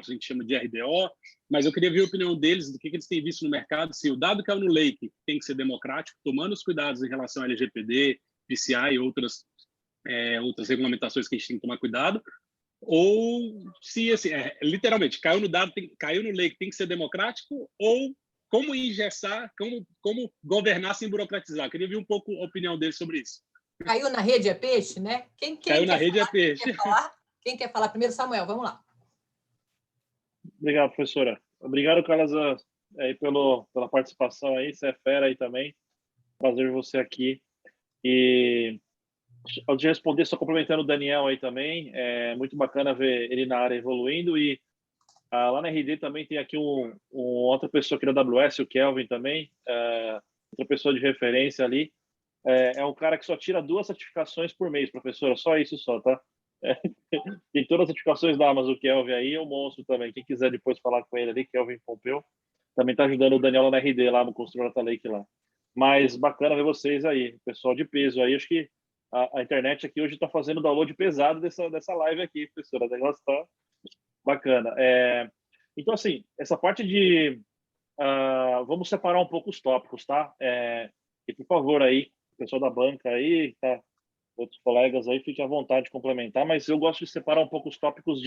gente chama de RDO, mas eu queria ver a opinião deles, do que eles têm visto no mercado, se o dado caiu no lake tem que ser democrático, tomando os cuidados em relação ao LGPD, PCI e outras regulamentações que a gente tem que tomar cuidado, ou se, assim, literalmente, caiu no lake, tem que ser democrático, ou como engessar, como governar sem burocratizar. Queria ver um pouco a opinião dele sobre isso. Caiu na rede é peixe, né? Caiu na rede é peixe. Quem quer falar primeiro? Samuel, vamos lá. Obrigado, professora. Obrigado, Carlos, aí pela participação aí. Você é fera aí também. Prazer ver você aqui. E antes de responder, só complementando o Daniel aí também. É muito bacana ver ele na área evoluindo. E lá na RD também tem aqui outra pessoa aqui da AWS, o Kelvin também, outra pessoa de referência ali. É um cara que só tira 2 certificações por mês, professora, só isso só, tá? Tem todas as certificações da Amazon, o Kelvin aí, é um monstro também. Quem quiser depois falar com ele ali, Kelvin Pompeu, também tá ajudando o Daniel lá na RD, lá no Construtor Data Lake lá. Mas bacana ver vocês aí, pessoal de peso aí. Acho que a internet aqui hoje está fazendo download pesado dessa live aqui, professora. O negócio tá bacana. Então, assim, essa parte de... vamos separar um pouco os tópicos, tá? E, por favor, aí, o pessoal da banca aí, tá? Outros colegas aí, fiquem à vontade de complementar, mas eu gosto de separar um pouco os tópicos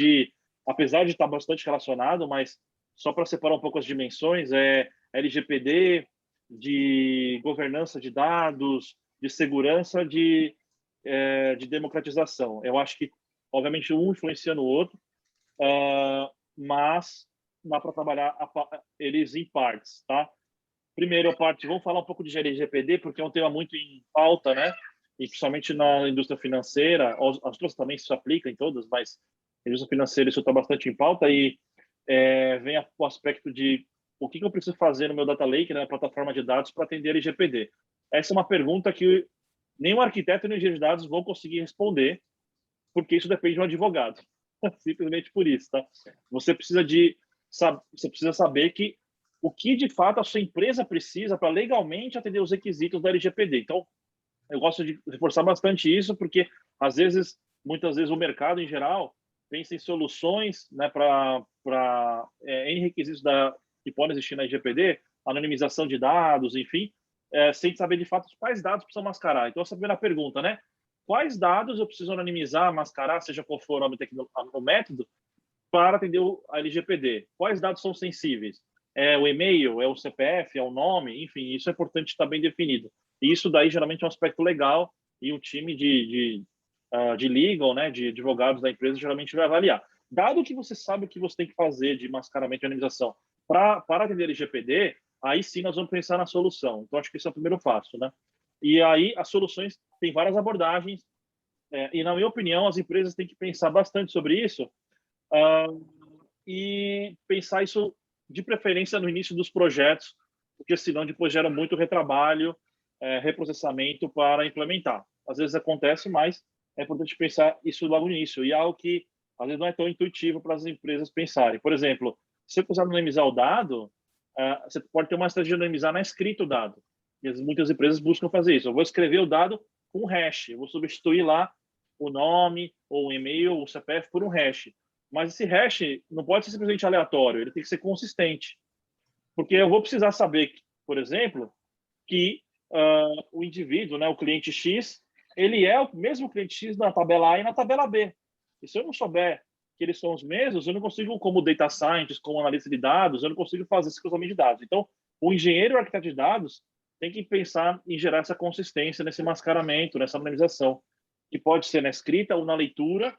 apesar de estar bastante relacionado, mas só para separar um pouco as dimensões, LGPD, de governança de dados, de segurança, de democratização. Eu acho que, obviamente, um influencia no outro, mas dá para trabalhar eles em partes, tá? Primeiro, vamos falar um pouco de LGPD, porque é um tema muito em pauta, né? E principalmente na indústria financeira, as outras também se aplica em todas, mas na indústria financeira isso está bastante em pauta e vem o aspecto de o que eu preciso fazer no meu data lake, na plataforma de dados, para atender LGPD. Essa é uma pergunta que nenhum arquiteto nem engenheiro de dados vão conseguir responder, porque isso depende de um advogado. Simplesmente por isso, tá? Você precisa saber o que de fato a sua empresa precisa para legalmente atender os requisitos da LGPD. Então, eu gosto de reforçar bastante isso, porque muitas vezes o mercado em geral pensa em soluções, né, em requisitos que podem existir na LGPD, anonimização de dados, enfim, sem saber de fato quais dados precisam mascarar. Então, essa é a primeira pergunta, né? Quais dados eu preciso anonimizar, mascarar, seja qual for o método, para atender a LGPD? Quais dados são sensíveis? É o e-mail, é o CPF, é o nome, enfim, isso é importante estar bem definido. E isso daí geralmente é um aspecto legal e o time de legal, né, de advogados da empresa geralmente vai avaliar. Dado que você sabe o que você tem que fazer de mascaramento e anonimização para atender LGPD, aí sim nós vamos pensar na solução. Então, acho que esse é o primeiro passo, né? E aí as soluções têm várias abordagens e, na minha opinião, as empresas têm que pensar bastante sobre isso e pensar isso de preferência no início dos projetos, porque senão depois gera muito retrabalho, reprocessamento para implementar. Às vezes acontece, mas é importante pensar isso logo no início. E é algo que às vezes não é tão intuitivo para as empresas pensarem. Por exemplo, se você precisar anonimizar o dado, você pode ter uma estratégia de anonimizar na escrita o dado. E muitas empresas buscam fazer isso. Eu vou escrever o dado com um hash, eu vou substituir lá o nome, ou o e-mail, ou o CPF por um hash. Mas esse hash não pode ser simplesmente aleatório, ele tem que ser consistente. Porque eu vou precisar saber, por exemplo, que o indivíduo, né, o cliente X, ele é o mesmo cliente X na tabela A e na tabela B. E se eu não souber que eles são os mesmos, eu não consigo, como data scientist, como analista de dados, eu não consigo fazer esse cruzamento de dados. Então, o engenheiro e o arquiteto de dados tem que pensar em gerar essa consistência nesse mascaramento, nessa anonimização, que pode ser na escrita ou na leitura.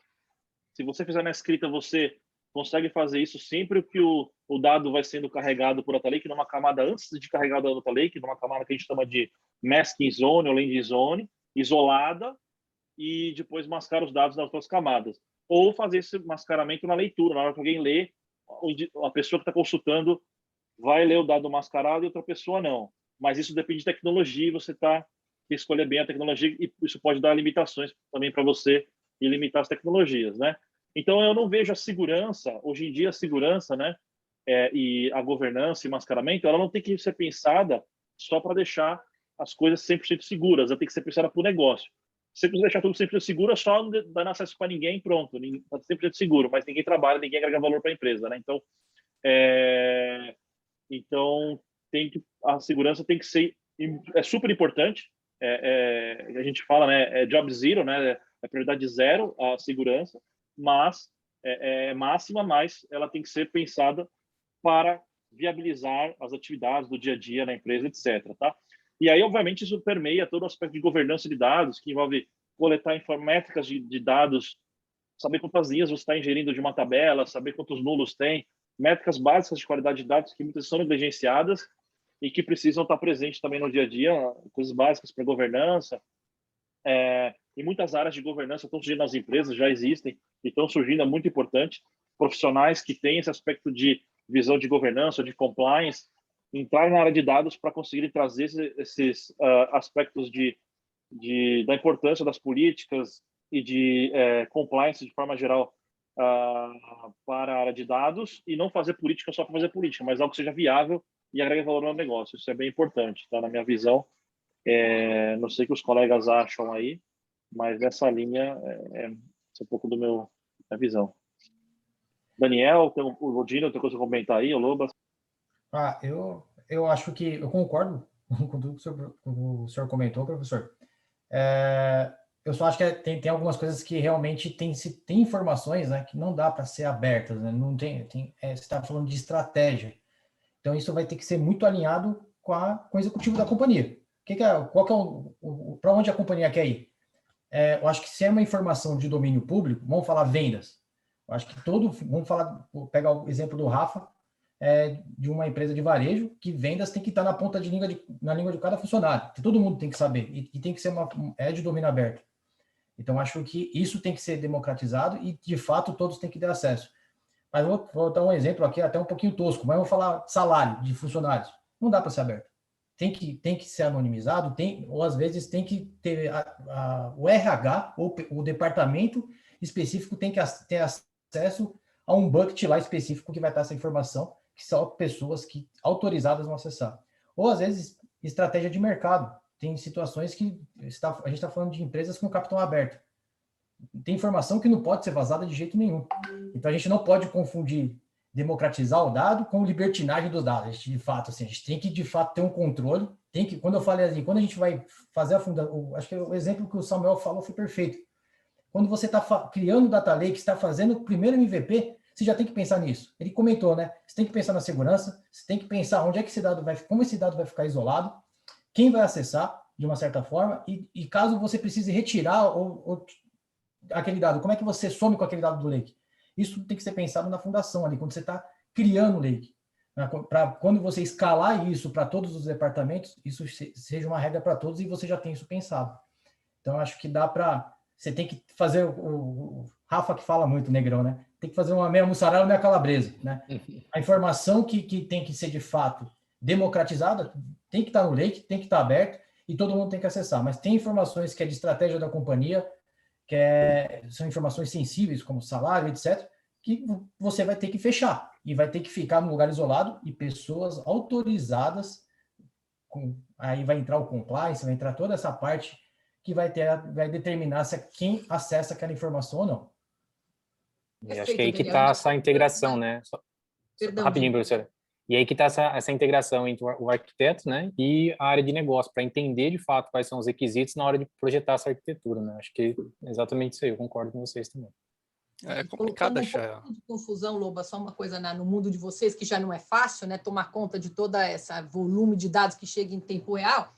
Se você fizer na escrita, você consegue fazer isso sempre que o dado vai sendo carregado por data lake numa camada antes de carregar o data lake, numa camada que a gente chama de masking zone ou landing zone, isolada, e depois mascar os dados nas outras camadas. Ou fazer esse mascaramento na leitura, na hora que alguém lê, a pessoa que está consultando vai ler o dado mascarado e outra pessoa não. Mas isso depende de tecnologia e você tem que escolher bem a tecnologia e isso pode dar limitações também para você e limitar as tecnologias, né? Então, eu não vejo a segurança, hoje em dia a segurança, né, e a governança e mascaramento, ela não tem que ser pensada só para deixar as coisas 100% seguras, ela tem que ser pensada para o negócio. Se você deixar tudo 100% seguro, é só não dar acesso para ninguém, pronto, está 100% seguro, mas ninguém trabalha, ninguém agrega valor para a empresa, né? Então, a segurança tem que ser super importante. A gente fala, né, job zero, né, é prioridade zero a segurança, mas máxima, mas ela tem que ser pensada para viabilizar as atividades do dia a dia na empresa, etc. Tá? E aí, obviamente, isso permeia todo o aspecto de governança de dados, que envolve coletar métricas de dados, saber quantas linhas você está ingerindo de uma tabela, saber quantos nulos tem, métricas básicas de qualidade de dados que muitas são negligenciadas e que precisam estar presentes também no dia a dia, coisas básicas para governança. E muitas áreas de governança estão surgindo nas empresas, já existem, e estão surgindo, é muito importante, profissionais que têm esse aspecto de visão de governança, de compliance, entrar na área de dados para conseguirem trazer esses aspectos da importância das políticas e de compliance de forma geral para a área de dados, e não fazer política só para fazer política, mas algo que seja viável e agregue valor ao negócio. Isso é bem importante, tá? Na minha visão. Não sei o que os colegas acham aí, mas nessa linha é um pouco minha visão. Daniel, o Dino, tem coisa para comentar aí, o Lobas? Eu acho que eu concordo com tudo que o senhor comentou, professor. Eu só acho que tem algumas coisas que realmente tem informações, né, que não dá para ser abertas, né? Não você está falando de estratégia. Então, isso vai ter que ser muito alinhado com o executivo da companhia. Para onde a companhia quer ir? Eu acho que se é uma informação de domínio público, vamos falar vendas. Eu acho que vou pegar o exemplo do Rafa, de uma empresa de varejo, que vendas tem que estar na ponta na língua de cada funcionário. Todo mundo tem que saber, e tem que ser de domínio aberto. Então, acho que isso tem que ser democratizado e, de fato, todos têm que ter acesso. Mas vou dar um exemplo aqui, até um pouquinho tosco, mas vou falar salário de funcionários. Não dá para ser aberto. Tem que ser anonimizado, ou às vezes tem que ter o RH ou o departamento específico tem que ter acesso a um bucket lá específico que vai estar essa informação, que são pessoas autorizadas vão acessar. Ou às vezes estratégia de mercado. Tem situações que a gente está falando de empresas com capital aberto. Tem informação que não pode ser vazada de jeito nenhum. Então a gente não pode confundir democratizar o dado com libertinagem dos dados. A gente, de fato, assim, a gente tem que, de fato, ter um controle. Quando eu falei assim, quando a gente vai fazer acho que o exemplo que o Samuel falou foi perfeito. Quando você está criando o data lake, está fazendo o primeiro MVP, você já tem que pensar nisso. Ele comentou, né? Você tem que pensar na segurança, você tem que pensar onde é que como esse dado vai ficar isolado, quem vai acessar, de uma certa forma, e caso você precise retirar aquele dado, como é que você some com aquele dado do lake? Isso tem que ser pensado na fundação ali, quando você está criando o lake. Para quando você escalar isso para todos os departamentos, isso seja uma regra para todos e você já tem isso pensado. Então, acho que dá para... Você tem que fazer o Rafa que fala muito, Negrão, né? Tem que fazer uma meia mussarela, meia calabresa, né? A informação que tem que ser, de fato, democratizada tem que estar no lake, tem que estar aberto e todo mundo tem que acessar. Mas tem informações que é de estratégia da companhia, são informações sensíveis, como salário, etc., que você vai ter que fechar e vai ter que ficar num lugar isolado e pessoas autorizadas, aí vai entrar o compliance, vai entrar toda essa parte que vai determinar quem acessa aquela informação ou não. E acho que é aí que está essa integração, né? Rapidinho, professora. E aí que está essa integração entre o arquiteto, né, e a área de negócio, para entender de fato quais são os requisitos na hora de projetar essa arquitetura, né? Acho que é exatamente isso aí, eu concordo com vocês também. É complicado achar. Um pouco de confusão, Loba, só uma coisa no mundo de vocês, que já não é fácil, né, tomar conta de toda essa volume de dados que chega em tempo real.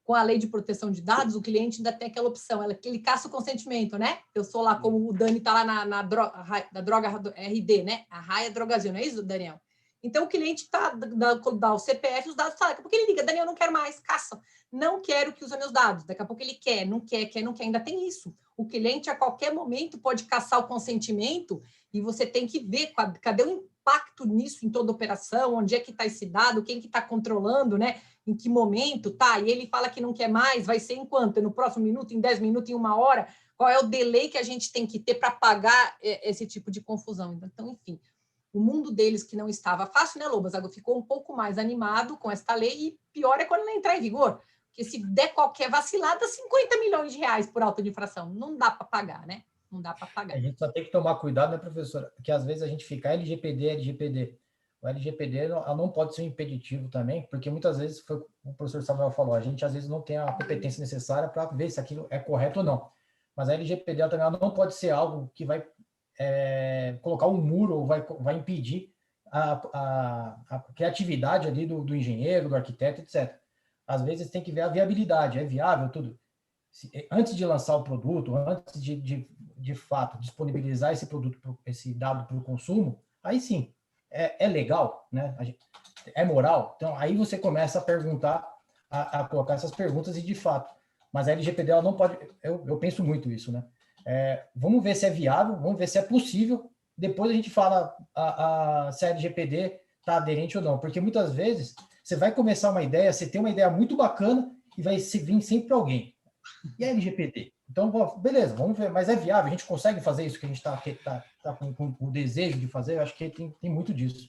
Com a lei de proteção de dados, o cliente ainda tem aquela opção, ele caça o consentimento, né? Eu sou lá, como o Dani está lá na droga RD, né? A Raia Drogazil, não é isso, Daniel? Então, o cliente dá o CPF, os dados, daqui a pouco ele liga, Daniel, não quero mais, caça. Não quero que use meus dados. Daqui a pouco ele quer, não quer, ainda tem isso. O cliente, a qualquer momento, pode caçar o consentimento e você tem que ver cadê o impacto nisso em toda a operação, onde é que está esse dado, quem que está controlando, né? Em que momento, tá? E ele fala que não quer mais, vai ser em quanto? No próximo minuto, em 10 minutos, em 1 hora? Qual é o delay que a gente tem que ter para pagar esse tipo de confusão? Então, enfim, o mundo deles que não estava fácil, né, Lobas? Agora ficou um pouco mais animado com esta lei e pior é quando ela entrar em vigor. Porque se der qualquer vacilada, 50 milhões de reais por auto de infração. Não dá para pagar, né? Não dá para pagar. A gente só tem que tomar cuidado, né, professora? Porque às vezes a gente fica LGPD. O LGPD ela não pode ser um impeditivo também, porque muitas vezes, foi o professor Samuel falou, a gente às vezes não tem a competência necessária para ver se aquilo é correto ou não. Mas a LGPD também ela não pode ser algo que vai colocar um muro ou vai impedir a criatividade ali do engenheiro, do arquiteto, etc. Às vezes tem que ver a viabilidade, é viável tudo. Antes de lançar o produto, antes de fato disponibilizar esse produto, esse dado para o consumo, aí sim, é legal, né? É moral. Então, aí você começa a perguntar, a colocar essas perguntas e de fato. Mas a LGPD ela não pode. Eu penso muito isso, né? Vamos ver se é viável, vamos ver se é possível. Depois a gente fala se a LGPD está aderente ou não. Porque muitas vezes você vai começar uma ideia, você tem uma ideia muito bacana e vai vir sempre alguém. E a LGPD? Então, beleza, vamos ver. Mas é viável? A gente consegue fazer isso que a gente está com o desejo de fazer? Eu acho que tem muito disso.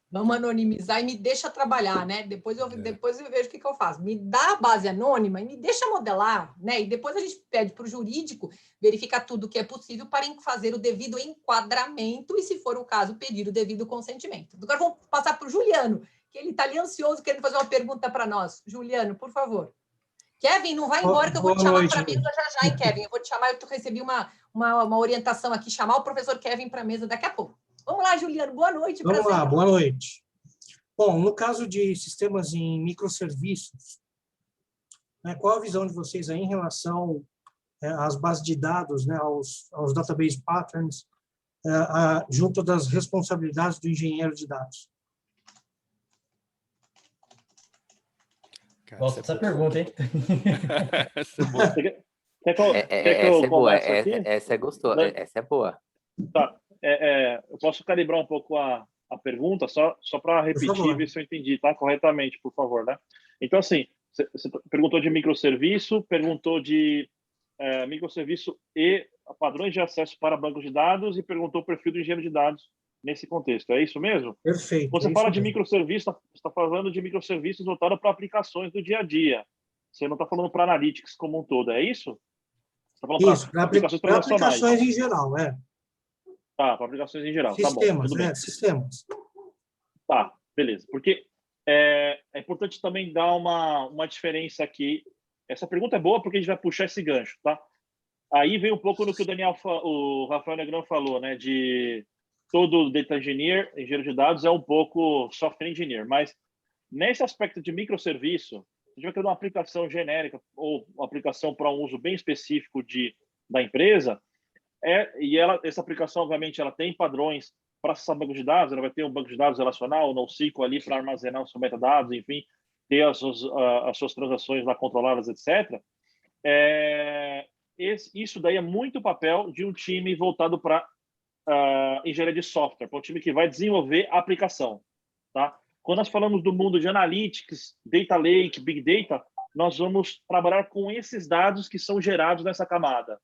Vamos anonimizar e me deixa trabalhar, né? Depois eu vejo o que eu faço. Me dá a base anônima e me deixa modelar, né? E depois a gente pede para o jurídico verificar tudo o que é possível para fazer o devido enquadramento e, se for o caso, pedir o devido consentimento. Agora vamos passar para o Juliano, que ele está ali ansioso, querendo fazer uma pergunta para nós. Juliano, por favor. Kevin, não vai embora que eu vou te chamar para a mesa já, hein, Kevin? Eu vou te chamar, eu recebi uma orientação aqui, chamar o professor Kevin para a mesa daqui a pouco. Vamos lá, Juliano, boa noite. Vamos lá, boa noite. Bom, no caso de sistemas em microserviços, né, qual a visão de vocês aí em relação às bases de dados, né, aos database patterns, junto das responsabilidades do engenheiro de dados? Gosto dessa pergunta, hein? Essa é boa. Essa é boa, essa gostou, essa é boa. Tá. Eu posso calibrar um pouco a pergunta, só para repetir e ver se eu entendi, tá? Corretamente, por favor, né? Então, assim, você perguntou de microserviço, perguntou de microserviço e padrões de acesso para bancos de dados e perguntou o perfil do engenheiro de dados nesse contexto. É isso mesmo? Perfeito. Quando você fala de microserviço, você está falando de microserviços voltados para aplicações do dia a dia. Você não está falando para analytics como um todo, é isso? Você está falando isso, para aplicações em geral, Tá, para aplicações em geral. Sistemas, tá bom, tudo bem. Sistemas. Tá, beleza. Porque é importante também dar uma diferença aqui. Essa pergunta é boa porque a gente vai puxar esse gancho, tá? Aí vem um pouco no que o Rafael Negrão falou, né? De todo data engineer, engenheiro de dados, é um pouco software engineer. Mas nesse aspecto de microserviço, a gente vai ter uma aplicação genérica ou uma aplicação para um uso bem específico da empresa. Essa aplicação, obviamente, ela tem padrões para acessar banco de dados, ela vai ter um banco de dados relacional, NoSQL ali para armazenar os seus metadados, enfim, ter as suas transações lá controladas, etc. Isso daí é muito papel de um time voltado para engenharia de software, para um time que vai desenvolver a aplicação, tá? Quando nós falamos do mundo de analytics, data lake, big data, nós vamos trabalhar com esses dados que são gerados nessa camada.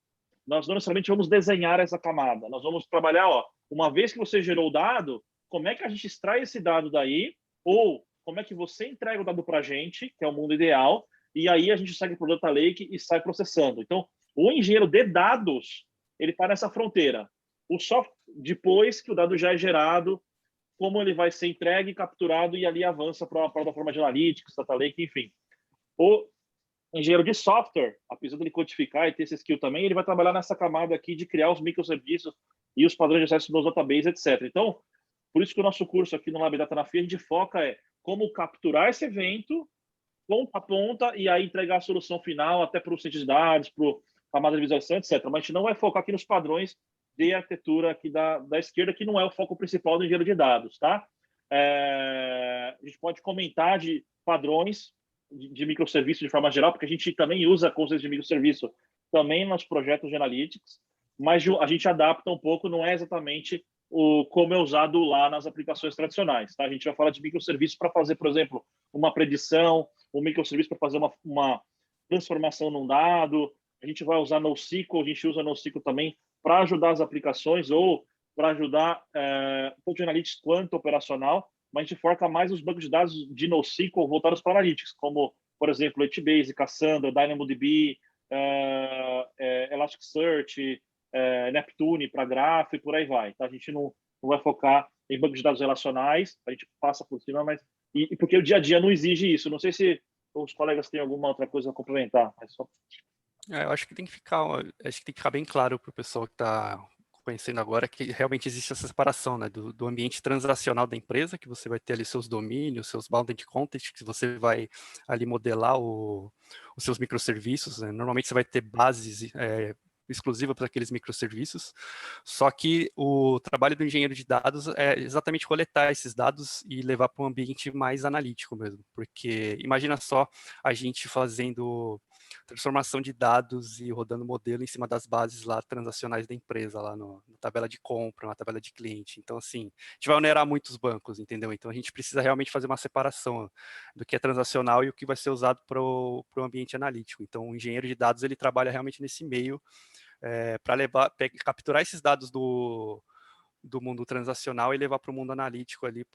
Nós não necessariamente vamos desenhar essa camada. Nós vamos trabalhar, uma vez que você gerou o dado, como é que a gente extrai esse dado daí, ou como é que você entrega o dado para a gente, que é o mundo ideal, e aí a gente segue para o Data Lake e sai processando. Então, o engenheiro de dados, ele está nessa fronteira. O software, depois que o dado já é gerado, como ele vai ser entregue, capturado, e ali avança para uma plataforma de analytics, Data Lake, enfim. O engenheiro de software, apesar de ele codificar e ter esse skill também, ele vai trabalhar nessa camada aqui de criar os microserviços e os padrões de acesso nos databases, etc. Então, por isso que o nosso curso aqui no Lab Data na FIA, a gente foca como capturar esse evento, ponta a ponta, e aí entregar a solução final até para o cientista de dados, para a camada de visualização, etc. Mas a gente não vai focar aqui nos padrões de arquitetura aqui da esquerda, que não é o foco principal do engenheiro de dados, tá? A gente pode comentar de padrões de microserviço de forma geral, porque a gente também usa conceitos de microserviço também nos projetos de analytics, mas a gente adapta um pouco, não é exatamente como é usado lá nas aplicações tradicionais, tá? A gente vai falar de microserviço para fazer, por exemplo, uma predição, um microserviço para fazer uma transformação num dado, a gente vai usar NoSQL, a gente usa NoSQL também para ajudar as aplicações ou para ajudar tanto de analytics quanto operacional, mas a gente foca mais os bancos de dados de NoSQL voltados para analytics, como, por exemplo, HBase, Cassandra, DynamoDB, Elasticsearch, Neptune para grafo e por aí vai. Tá? A gente não vai focar em bancos de dados relacionais, a gente passa por cima, mas porque o dia a dia não exige isso. Não sei se os colegas têm alguma outra coisa a complementar. Mas só... Eu acho que tem que ficar bem claro para o pessoal que está conhecendo agora que realmente existe essa separação, né, do ambiente transacional da empresa, que você vai ter ali seus domínios, seus bounded content, que você vai ali modelar os seus microserviços, né? Normalmente você vai ter bases exclusiva para aqueles microserviços, só que o trabalho do engenheiro de dados é exatamente coletar esses dados e levar para um ambiente mais analítico mesmo, porque imagina só a gente fazendo transformação de dados e rodando modelo em cima das bases lá transacionais da empresa, lá na tabela de compra, na tabela de cliente. Então, assim, a gente vai onerar muitos bancos, entendeu? Então, a gente precisa realmente fazer uma separação do que é transacional e o que vai ser usado para o ambiente analítico. Então, o engenheiro de dados, ele trabalha realmente nesse meio para capturar esses dados do mundo transacional e levar para o mundo analítico ali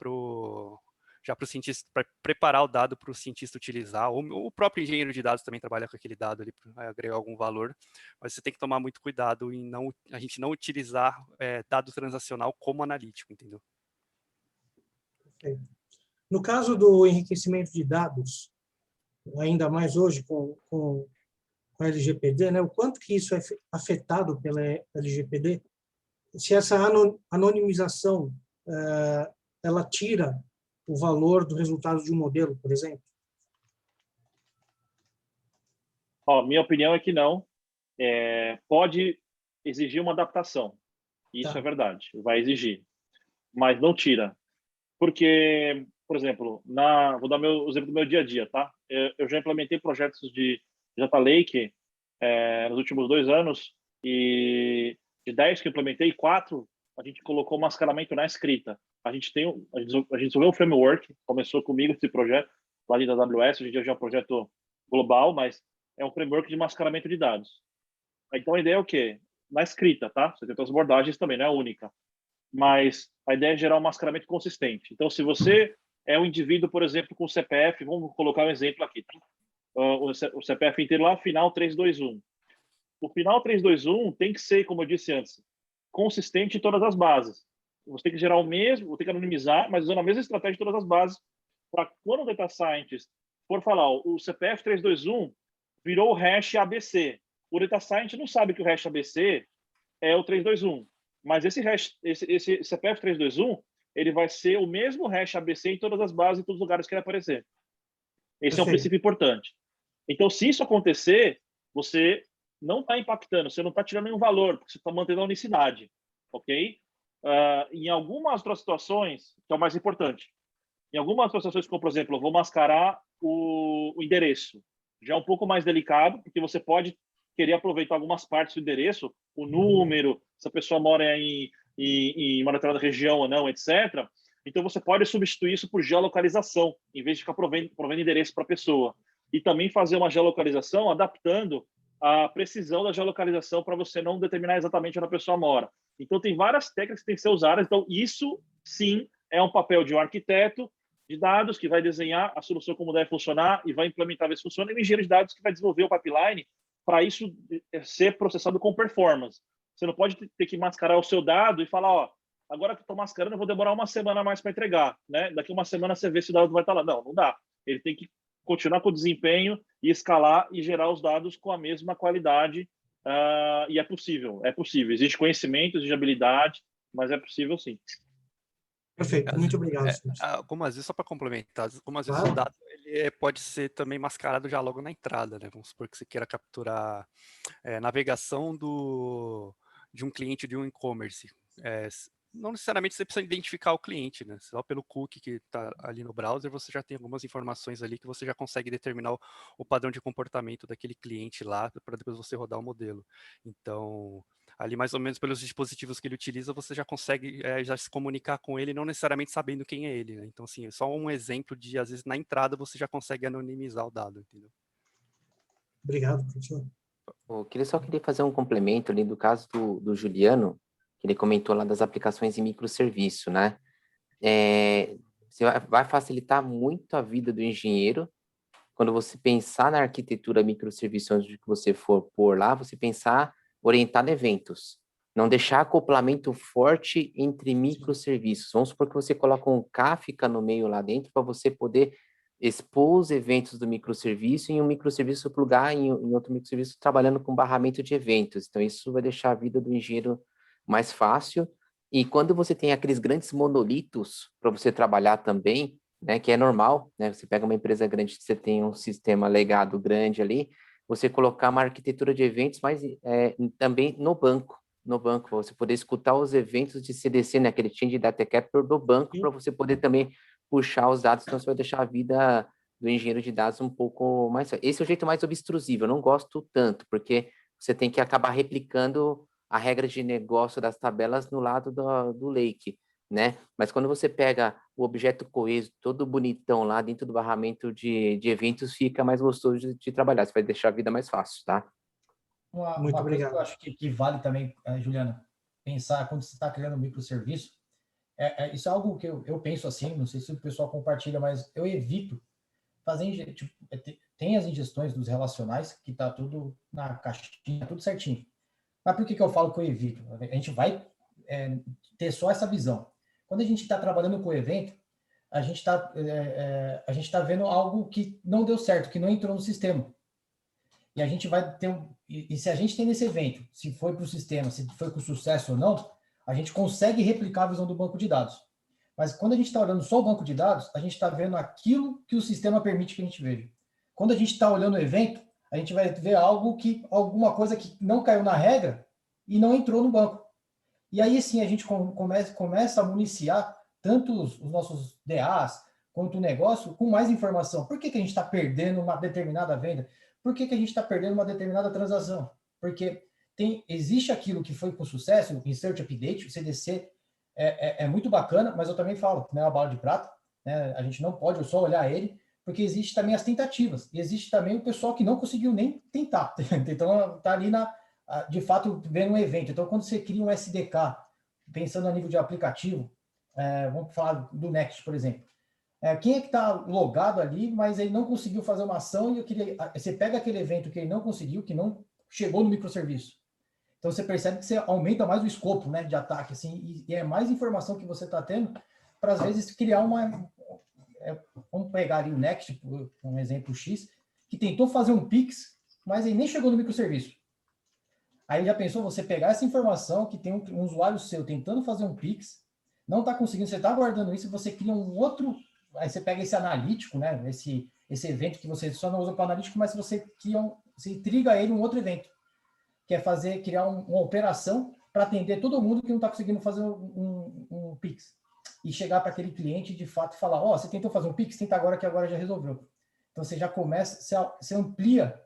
já para o cientista, para preparar o dado para o cientista utilizar, ou o próprio engenheiro de dados também trabalha com aquele dado ali para agregar algum valor, mas você tem que tomar muito cuidado em a gente não utilizar dado transacional como analítico, entendeu? Perfeito. No caso do enriquecimento de dados, ainda mais hoje com a LGPD, né, o quanto que isso é afetado pela LGPD, se essa anonimização ela tira o valor do resultado de um modelo, por exemplo? Minha opinião é que não. Pode exigir uma adaptação. Isso é verdade, vai exigir. Mas não tira. Porque, por exemplo, vou dar o exemplo do meu dia a dia, tá? Eu já implementei projetos de Data Lake nos últimos 2 anos e de 10 que eu implementei, 4 a gente colocou mascaramento na escrita. A gente desenvolveu um framework, começou comigo esse projeto lá de AWS, hoje em dia já é um projeto global, mas é um framework de mascaramento de dados. Então a ideia é o quê? Na escrita, tá? Você tem outras abordagens também, não é a única. Mas a ideia é gerar um mascaramento consistente. Então, se você é um indivíduo, por exemplo, com CPF, vamos colocar um exemplo aqui, tá? O CPF inteiro lá, final 321. O final 321 tem que ser, como eu disse antes, consistente em todas as bases. Você tem que gerar o mesmo, tem que anonimizar, mas usando a mesma estratégia em todas as bases, para quando o Data Scientist for falar, o CPF 321 virou o hash ABC. O Data Scientist não sabe que o hash ABC é o 321. Mas esse CPF 321, ele vai ser o mesmo hash ABC em todas as bases, em todos os lugares que ele aparecer. Esse é um princípio importante. Então, se isso acontecer, você não está impactando, você não está tirando nenhum valor, porque você está mantendo a unicidade, ok? Em algumas outras situações, que é o mais importante, em algumas outras situações, como, por exemplo, eu vou mascarar o endereço, já é um pouco mais delicado, porque você pode querer aproveitar algumas partes do endereço, o número, se a pessoa mora em uma determinada região ou não, etc. Então, você pode substituir isso por geolocalização, em vez de ficar provendo endereço para a pessoa. E também fazer uma geolocalização adaptando a precisão da geolocalização para você não determinar exatamente onde a pessoa mora. Então, tem várias técnicas que têm que ser usadas. Então, isso, sim, é um papel de um arquiteto de dados que vai desenhar a solução como deve funcionar e vai implementar ver se funciona, e um engenheiro de dados que vai desenvolver o pipeline para isso ser processado com performance. Você não pode ter que mascarar o seu dado e falar, agora que eu estou mascarando, eu vou demorar uma semana a mais para entregar, né? Daqui uma semana você vê se o dado vai estar lá. Não dá. Ele tem que continuar com o desempenho e escalar e gerar os dados com a mesma qualidade. E é possível. Existe conhecimento, existe habilidade, mas é possível sim. Perfeito, muito obrigado. Algumas vezes, só para complementar, algumas vezes o dado ele pode ser também mascarado já logo na entrada, né? Vamos supor que você queira capturar navegação de um cliente de um e-commerce. Não necessariamente você precisa identificar o cliente, né? Só pelo cookie que está ali no browser, você já tem algumas informações ali que você já consegue determinar o padrão de comportamento daquele cliente lá, para depois você rodar o modelo. Então, ali mais ou menos pelos dispositivos que ele utiliza, você já consegue já se comunicar com ele, não necessariamente sabendo quem é ele, né? Então, assim, é só um exemplo de, às vezes, na entrada você já consegue anonimizar o dado, entendeu? Obrigado, professor. Eu só queria fazer um complemento ali do caso do Juliano, que ele comentou lá das aplicações em microserviço, né? Você vai facilitar muito a vida do engenheiro quando você pensar na arquitetura microserviço onde que você for pôr lá, você pensar orientado a eventos. Não deixar acoplamento forte entre microserviços. Vamos supor que você coloca um Kafka no meio lá dentro para você poder expor os eventos do microserviço e em um microserviço plugar em outro microserviço trabalhando com barramento de eventos. Então, isso vai deixar a vida do engenheiro mais fácil. E quando você tem aqueles grandes monolitos para você trabalhar também, né, que é normal, né? Você pega uma empresa grande, você tem um sistema legado grande ali, você colocar uma arquitetura de eventos, mas também no banco, você poder escutar os eventos de CDC, né, aquele Change Data Capture do banco, para você poder também puxar os dados, então você vai deixar a vida do engenheiro de dados um pouco mais... Esse é o jeito mais obstrusivo, eu não gosto tanto, porque você tem que acabar replicando a regra de negócio das tabelas no lado do Lake, né? Mas quando você pega o objeto coeso, todo bonitão lá dentro do barramento de eventos, fica mais gostoso de trabalhar, você vai deixar a vida mais fácil, tá? Uma coisa que eu acho que vale também, Juliana, pensar quando você está criando um microserviço, isso é algo que eu penso assim, não sei se o pessoal compartilha, mas eu evito fazer, tipo, tem as ingestões dos relacionais, que está tudo na caixinha, tudo certinho. Mas por que eu falo que eu evito? A gente vai ter só essa visão. Quando a gente está trabalhando com o evento, a gente tá vendo algo que não deu certo, que não entrou no sistema. E a gente vai ter e se a gente tem nesse evento, se foi para o sistema, se foi com sucesso ou não, a gente consegue replicar a visão do banco de dados. Mas quando a gente está olhando só o banco de dados, a gente está vendo aquilo que o sistema permite que a gente veja. Quando a gente está olhando o evento, a gente vai ver alguma coisa que não caiu na regra e não entrou no banco. E aí sim a gente começa a municiar tanto os nossos DAs quanto o negócio com mais informação. Por que a gente está perdendo uma determinada venda? Por que a gente está perdendo uma determinada transação? Porque existe aquilo que foi com sucesso, o Insert Update, o CDC é muito bacana, mas eu também falo que não é uma bala de prata, né? A gente não pode só olhar ele, porque existe também as tentativas, e existe também o pessoal que não conseguiu nem tentar. Então, está ali, de fato, vendo um evento. Então, quando você cria um SDK, pensando a nível de aplicativo, vamos falar do Next, por exemplo. Quem é que está logado ali, mas ele não conseguiu fazer uma ação e você pega aquele evento que ele não conseguiu, que não chegou no microserviço. Então, você percebe que você aumenta mais o escopo, né, de ataque, assim, e é mais informação que você está tendo para, às vezes, criar vamos pegar ali o Next, um exemplo X, que tentou fazer um Pix, mas ele nem chegou no microserviço. Aí já pensou você pegar essa informação que tem um usuário seu tentando fazer um Pix, não está conseguindo, você está guardando isso, e você cria um outro... Aí você pega esse analítico, né? Esse evento que você só não usa para analítico, mas você você intriga ele um outro evento, que é criar uma operação para atender todo mundo que não está conseguindo fazer um Pix. E chegar para aquele cliente de fato e falar, você tentou fazer um Pix? Tenta agora, que agora já resolveu. Então você já começa, você amplia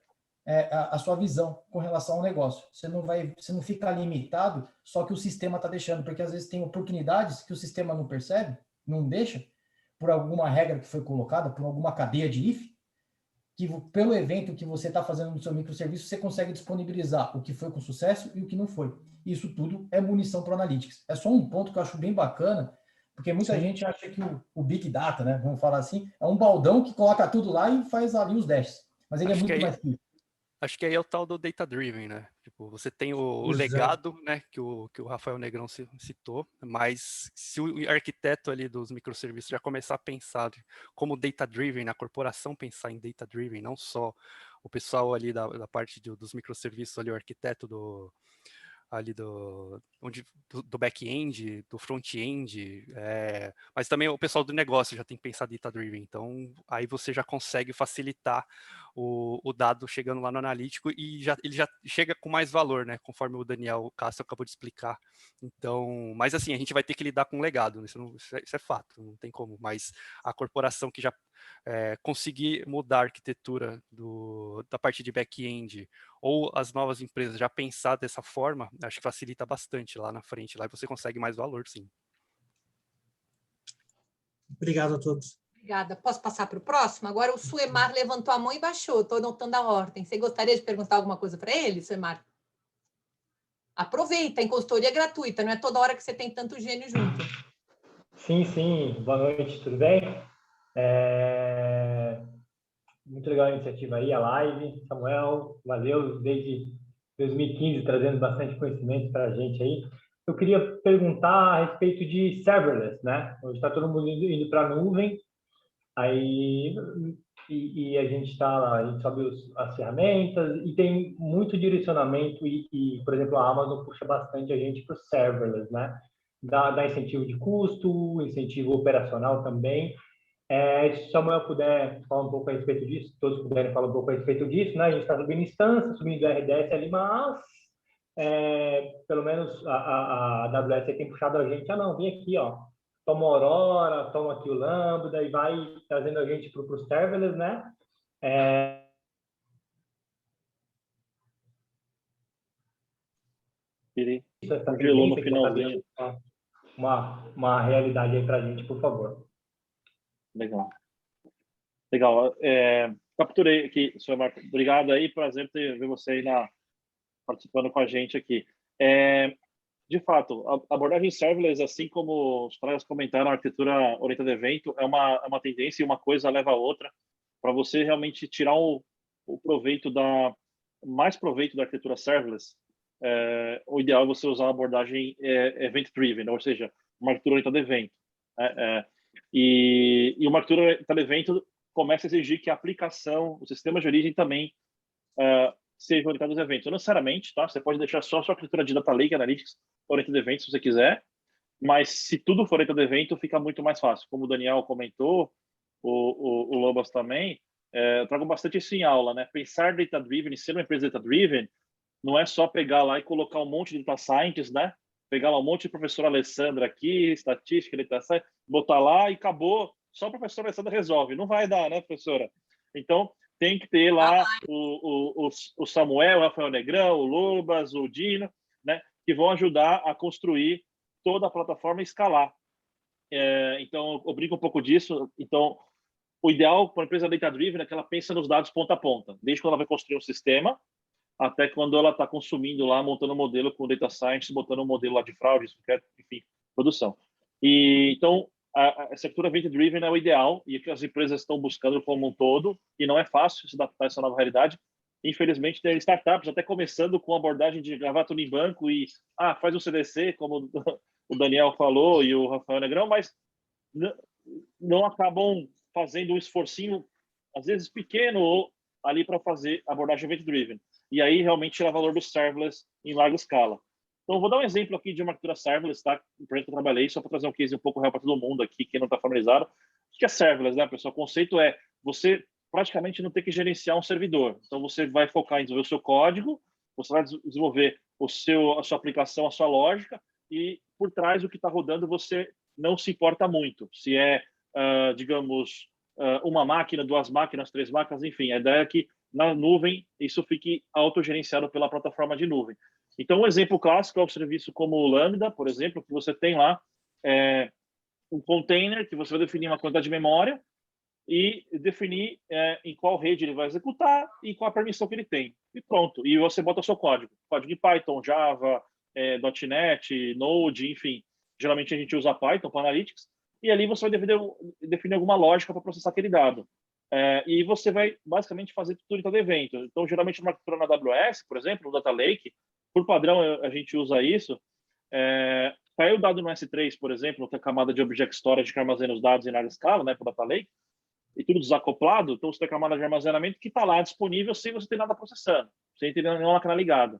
a sua visão com relação ao negócio. Você não fica limitado só que o sistema está deixando, porque às vezes tem oportunidades que o sistema não percebe, não deixa, por alguma regra que foi colocada, por alguma cadeia de if, que pelo evento que você está fazendo no seu microserviço, você consegue disponibilizar o que foi com sucesso e o que não foi. Isso tudo é munição para o Analytics. É só um ponto que eu acho bem bacana, porque muita gente acha que o Big Data, né, vamos falar assim, é um baldão que coloca tudo lá e faz ali os dashes. Mas ele é muito mais que isso. Acho que aí é o tal do data driven, né? Tipo, você tem o legado, né, que o Rafael Negrão citou, mas se o arquiteto ali dos microserviços já começar a pensar como data driven, a corporação pensar em data driven, não só o pessoal ali da parte dos microserviços ali, o arquiteto do back-end, do front-end, mas também o pessoal do negócio já tem que pensar data-driven, então aí você já consegue facilitar o dado chegando lá no analítico e ele já chega com mais valor, né, conforme o Daniel Castro acabou de explicar. Então, mas assim, a gente vai ter que lidar com o legado, né? Isso é fato, não tem como, mas a corporação que já conseguir mudar a arquitetura da parte de back-end ou as novas empresas já pensar dessa forma, acho que facilita bastante lá na frente, lá você consegue mais valor, sim. Obrigado a todos. Obrigada. Posso passar para o próximo? Agora o Suemar levantou a mão e baixou. Estou anotando a ordem. Você gostaria de perguntar alguma coisa para ele, Suemar? Aproveita, em consultoria gratuita. Não é toda hora que você tem tanto gênio junto. Sim. Boa noite, tudo bem? Muito legal a iniciativa aí, a live. Samuel, valeu, desde 2015 trazendo bastante conhecimento para a gente aí. Eu queria perguntar a respeito de serverless, né? Hoje está todo mundo indo para a nuvem. Aí e a gente está lá, a gente sobe as ferramentas e tem muito direcionamento por exemplo, a Amazon puxa bastante a gente para o serverless, né? Dá incentivo de custo, incentivo operacional também. Se Samuel puder falar um pouco a respeito disso, todos puderem falar um pouco a respeito disso, né? A gente está subindo instância, subindo RDS ali, mas pelo menos a AWS tem puxado a gente, não, vem aqui, ó, toma o Aurora, toma aqui o Lambda e vai trazendo a gente para os serverless, né? Ele Essa congelou no tendência que você está finalzinho. uma realidade aí para a gente, por favor. Legal. Legal. Capturei aqui, senhor Marco. Obrigado aí, prazer ter ver você aí participando com a gente aqui. De fato, a abordagem serverless, assim como os colegas comentaram, a arquitetura orientada a evento é uma tendência e uma coisa leva a outra para você realmente tirar o proveito mais proveito da arquitetura serverless. O ideal é você usar a abordagem event-driven, ou seja, uma arquitetura orientada a evento. E uma arquitetura orientada a evento começa a exigir que a aplicação, o sistema de origem também seja orientado aos eventos. Não necessariamente, tá? Você pode deixar só a sua arquitetura de Data Lake Analytics orientada a eventos, se você quiser, mas se tudo for orientado a evento, fica muito mais fácil. Como o Daniel comentou, o Lobas também, eu trago bastante isso em aula, né? Pensar data-driven e ser uma empresa data-driven não é só pegar lá e colocar um monte de data scientists, né? Pegar lá um monte de professora Alessandra aqui, estatística, data science, botar lá e acabou. Só a professora Alessandra resolve. Não vai dar, né, professora? Então, tem que ter lá o Samuel, o Rafael Negrão, o Lobas, o Dino, né? Que vão ajudar a construir toda a plataforma e escalar. Então, eu brinco um pouco disso. Então, o ideal para uma empresa data-driven é que ela pensa nos dados ponta a ponta, desde quando ela vai construir um sistema até quando ela está consumindo lá, montando um modelo com data science, botando um modelo lá de fraude, enfim, produção. E então, a arquitetura event-driven é o ideal e que as empresas estão buscando como um todo, e não é fácil se adaptar a essa nova realidade. Infelizmente, tem startups até começando com a abordagem de gravar tudo em banco e faz um CDC, como o Daniel falou e o Rafael Negrão, mas não acabam fazendo um esforcinho, às vezes pequeno, ali para fazer abordagem event-driven. E aí realmente tirar valor do serverless em larga escala. Então, vou dar um exemplo aqui de uma arquitetura serverless, tá? O projeto que eu trabalhei, só para trazer um case um pouco real para todo mundo aqui, quem não está familiarizado. O que é serverless, né, pessoal? O conceito é você praticamente não ter que gerenciar um servidor. Então, você vai focar em desenvolver o seu código, você vai desenvolver a sua aplicação, a sua lógica, e por trás o que está rodando você não se importa muito. Se digamos, uma máquina, 2 máquinas, 3 máquinas, enfim. A ideia é que na nuvem isso fique autogerenciado pela plataforma de nuvem. Então, um exemplo clássico é o serviço como o Lambda, por exemplo, que você tem lá um container que você vai definir uma quantidade de memória e definir em qual rede ele vai executar e qual a permissão que ele tem. E pronto. E você bota o seu código. Código em Python, Java, .NET, Node, enfim. Geralmente a gente usa Python para Analytics. E ali você vai definir alguma lógica para processar aquele dado. E você vai basicamente fazer tudo em todo evento. Então, geralmente, uma arquitetura na AWS, por exemplo, no Data Lake, por padrão a gente usa isso. Caiu o dado no S3, por exemplo, que é a camada de Object Storage que armazena os dados em larga escala, né, para o Data Lake, e tudo desacoplado, então você tem a camada de armazenamento que está lá disponível sem você ter nada processando, sem ter nenhuma máquina ligada.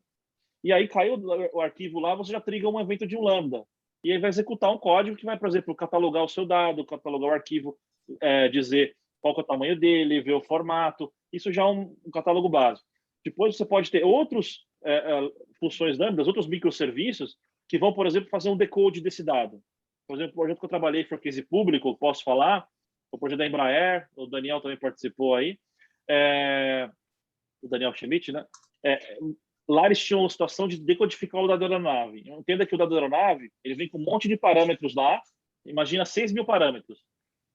E aí caiu o arquivo lá, você já triga um evento de um Lambda. E aí vai executar um código que vai, por exemplo, catalogar o seu dado, catalogar o arquivo, dizer qual que é o tamanho dele, ver o formato. Isso já é um catálogo básico. Depois você pode ter outras funções lambdas, outros microserviços que vão, por exemplo, fazer um decode desse dado. Por exemplo, o projeto que eu trabalhei foi case público, posso falar, o projeto da Embraer, o Daniel também participou aí, o Daniel Schmidt, né? Lá eles tinham a situação de decodificar o dado da aeronave. Entenda que o dado da aeronave ele vem com um monte de parâmetros lá, imagina 6.000 parâmetros.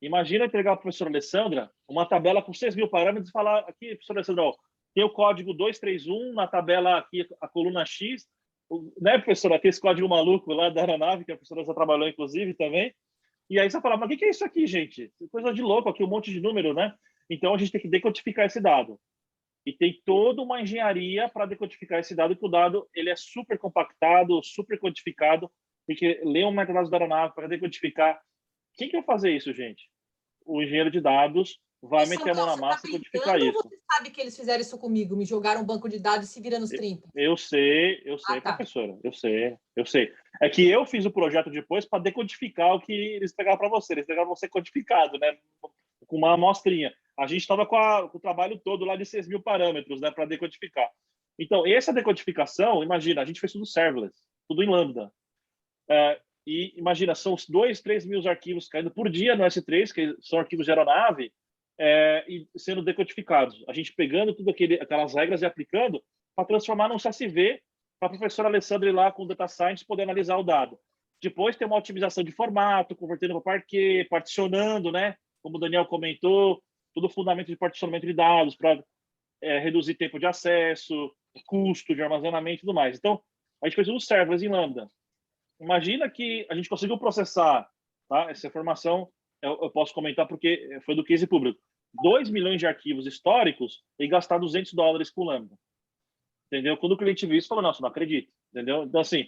Imagina entregar para a professora Alessandra uma tabela com 6.000 parâmetros e falar aqui, professora Alessandra, ó, tem o código 231 na tabela aqui, a coluna X, né, professora? Aquele código maluco lá da aeronave, que a professora já trabalhou, inclusive, também. E aí você fala, mas o que é isso aqui, gente? Coisa de louco aqui, um monte de número, né? Então, a gente tem que decodificar esse dado. E tem toda uma engenharia para decodificar esse dado, que o dado ele é super compactado, super codificado, tem que ler um metadados da aeronave para decodificar. Quem que vai fazer isso, gente? O engenheiro de dados vai Ô, meter a mão na Samuel, você massa tá e codificar brincando ou isso. você sabe que eles fizeram isso comigo? Me jogaram um banco de dados e se vira nos 30? Eu sei, Ah, tá. professora, eu sei. É que eu fiz o projeto depois para decodificar o que eles pegaram para você. Eles pegaram você codificado, né? Com uma amostrinha. A gente estava com o trabalho todo lá de 6.000 parâmetros, né, para decodificar. Então, essa decodificação, imagina, a gente fez tudo serverless, tudo em Lambda. E imagina, são 2, 3 mil arquivos caindo por dia no S3, que são arquivos de aeronave, e sendo decodificados. A gente pegando tudo aquelas regras e aplicando para transformar num CSV para a professora Alessandra ir lá com o Data Science poder analisar o dado. Depois tem uma otimização de formato, convertendo para Parquet, particionando, né? Como o Daniel comentou, todo o fundamento de particionamento de dados para reduzir tempo de acesso, custo de armazenamento e tudo mais. Então, a gente fez tudo serverless em Lambda. Imagina que a gente conseguiu processar, tá? Essa informação eu posso comentar porque foi do case público. 2 milhões de arquivos históricos e gastar $200 com Lambda. Entendeu? Quando o cliente viu isso, falou, nossa, não acredito. Entendeu? Então, assim,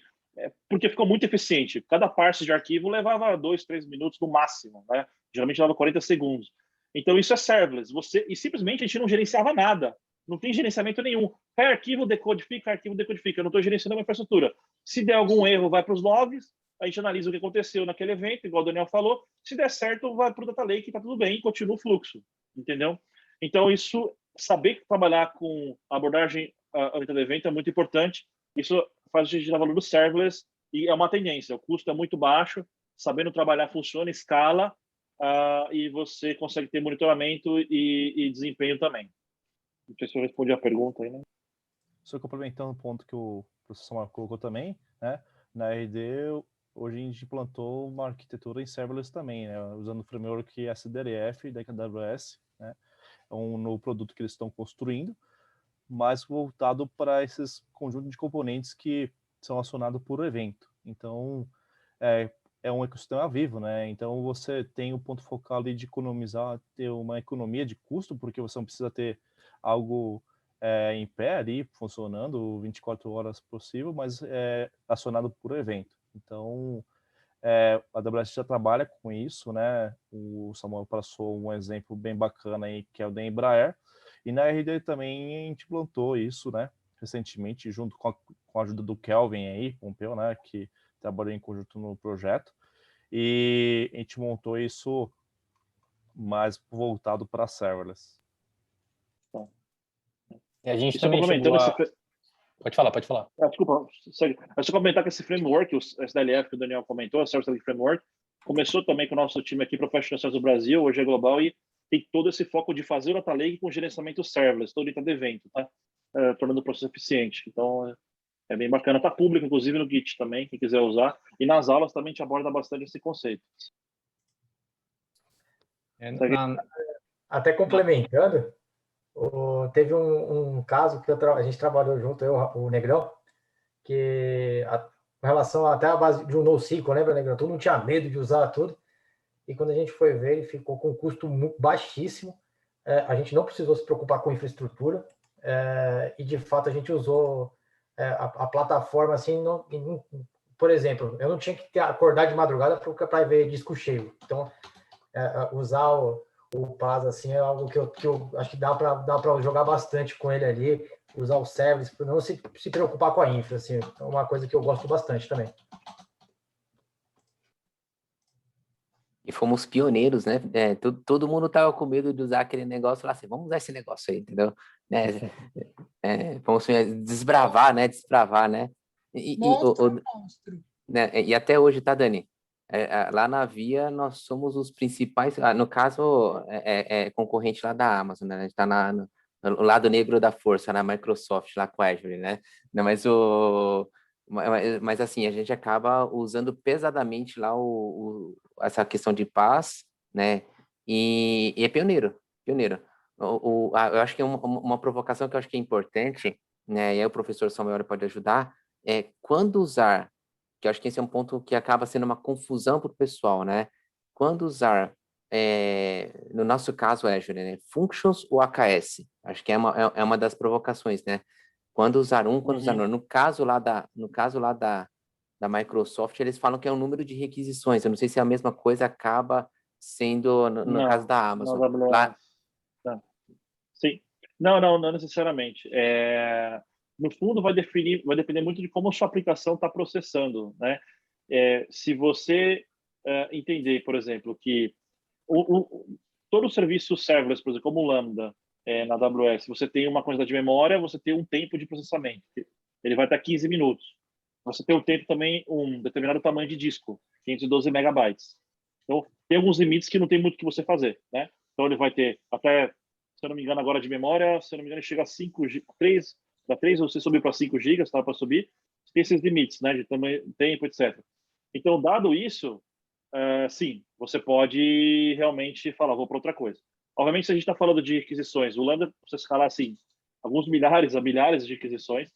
porque ficou muito eficiente. Cada parse de arquivo levava 2, 3 minutos no máximo, né? Geralmente levava 40 segundos. Então, isso é serverless. E simplesmente a gente não gerenciava nada. Não tem gerenciamento nenhum. Arquivo decodifica. Eu não estou gerenciando a infraestrutura. Se der algum erro, vai para os logs, a gente analisa o que aconteceu naquele evento, igual o Daniel falou. Se der certo, vai para o Data Lake, está tudo bem, e continua o fluxo. Entendeu? Então, saber trabalhar com a abordagem orientada a evento é muito importante. Isso faz a gente dar valor do serverless e é uma tendência. O custo é muito baixo, sabendo trabalhar funciona, escala, e você consegue ter monitoramento e desempenho também. Não sei se eu respondi a pergunta aí, né? Só complementando o ponto que o professor Marco colocou também, né? Na RD, hoje a gente implantou uma arquitetura em serverless também, né? Usando o framework SDRF da AWS, né? É um novo produto que eles estão construindo, mas voltado para esses conjuntos de componentes que são acionados por evento. Então, é um ecossistema vivo, né? Então, você tem o ponto focal ali de economizar, ter uma economia de custo, porque você não precisa ter algo em pé ali, funcionando 24 horas possível, mas acionado por evento. Então, a AWS já trabalha com isso, né? O Samuel passou um exemplo bem bacana aí, que é o da Embraer, e na RD também a gente implantou isso, né? Recentemente, junto com a ajuda do Kelvin aí, Pompeu, né? Que trabalhou em conjunto no projeto, e a gente montou isso mais voltado para serverless. E a gente Só também chegou a... Pode falar. Desculpa, é só comentar que esse framework, o SDLF que o Daniel comentou, o Service Delivery Framework, começou também com o nosso time aqui, Professional Services do Brasil, hoje é global, e tem todo esse foco de fazer o Data Lake com gerenciamento serverless, todo dentro do evento, tá? Tornando o processo eficiente. Então, é bem bacana. Está público, inclusive, no Git também, quem quiser usar. E nas aulas também a gente aborda bastante esse conceito. Até complementando, teve um caso que a gente trabalhou junto, o Negrão, que com relação até a base de um NoSQL, lembra, Negrão? Todo mundo tinha medo de usar tudo, e quando a gente foi ver, ele ficou com um custo muito baixíssimo. A gente não precisou se preocupar com infraestrutura, e de fato a gente usou a plataforma assim, por exemplo, eu não tinha que acordar de madrugada para ver disco cheio. Então, usar o PaaS assim é algo que eu acho que dá para jogar bastante com ele ali, usar o service, para não se preocupar com a infra, assim, é uma coisa que eu gosto bastante também. E fomos pioneiros, né? Todo mundo tava com medo de usar aquele negócio lá, assim, vamos usar esse negócio aí, entendeu? Vamos desbravar, né? Monstro. Né? E até hoje, tá, Dani? Lá na Via, nós somos os principais, no caso, concorrente lá da Amazon, né? A gente tá no lado negro da força, na Microsoft, lá com a Azure, né? Não, mas assim, a gente acaba usando pesadamente lá essa questão de PaaS, né? E é pioneiro. Eu acho que uma provocação que eu acho que é importante, né? E aí o professor Samuel pode ajudar, quando usar, que eu acho que esse é um ponto que acaba sendo uma confusão para o pessoal, né? Quando usar, no nosso caso, Azure, né? Functions ou AKS? Acho que é uma das provocações, né? Quando usar quando usar outro. No caso lá da Microsoft, eles falam que é um número de requisições. Eu não sei se a mesma coisa acaba sendo no caso da Amazon. Sim. Não necessariamente. No fundo, vai depender muito de como a sua aplicação está processando, né? Se você entender, por exemplo, que todo o serviço serverless, por exemplo, como o Lambda na AWS, você tem uma quantidade de memória, você tem um tempo de processamento. Ele vai estar 15 minutos. Você tem um tempo também, um determinado tamanho de disco, 512 megabytes. Então, tem alguns limites que não tem muito o que você fazer, né? Então, ele vai ter até, se eu não me engano, agora de memória, se eu não me engano, ele chega a 5, 3, da 3, você subir para 5 GB, tá, para subir, tem esses limites, né, de tamanho, tempo, etc. Então, dado isso, sim, você pode realmente falar, vou para outra coisa. Obviamente, se a gente está falando de aquisições, o Lambda, você escalar assim, alguns milhares a milhares de aquisições,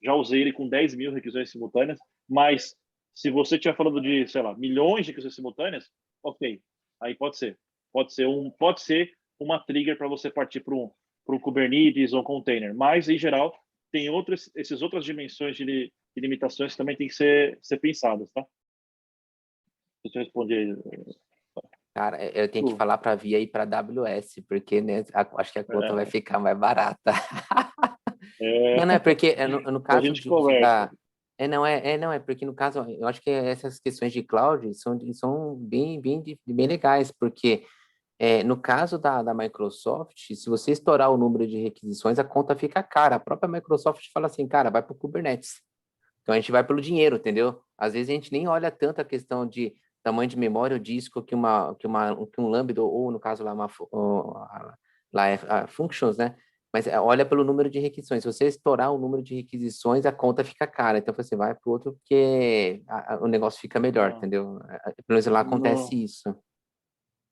já usei ele com 10 mil requisições simultâneas, mas se você estiver falando de, sei lá, milhões de requisições simultâneas, ok, aí pode ser uma trigger para você partir para um Kubernetes ou um container, mas em geral tem essas outras dimensões de limitações que também tem que ser pensadas, tá? Deixa eu responder. Cara, eu tenho que falar para a Via ir para a AWS, porque né, acho que a conta vai ficar mais barata. Não, é porque no caso a gente conversa. É porque no caso, eu acho que essas questões de cloud são bem legais, porque no caso da Microsoft, se você estourar o número de requisições, a conta fica cara. A própria Microsoft fala assim, cara, vai para o Kubernetes. Então a gente vai pelo dinheiro, entendeu? Às vezes a gente nem olha tanto a questão de tamanho de memória ou disco que um Lambda, ou no caso lá, functions, né? Mas olha pelo número de requisições. Se você estourar o número de requisições, a conta fica cara. Então você vai para o outro porque o negócio fica melhor, entendeu? Pelo menos lá acontece isso.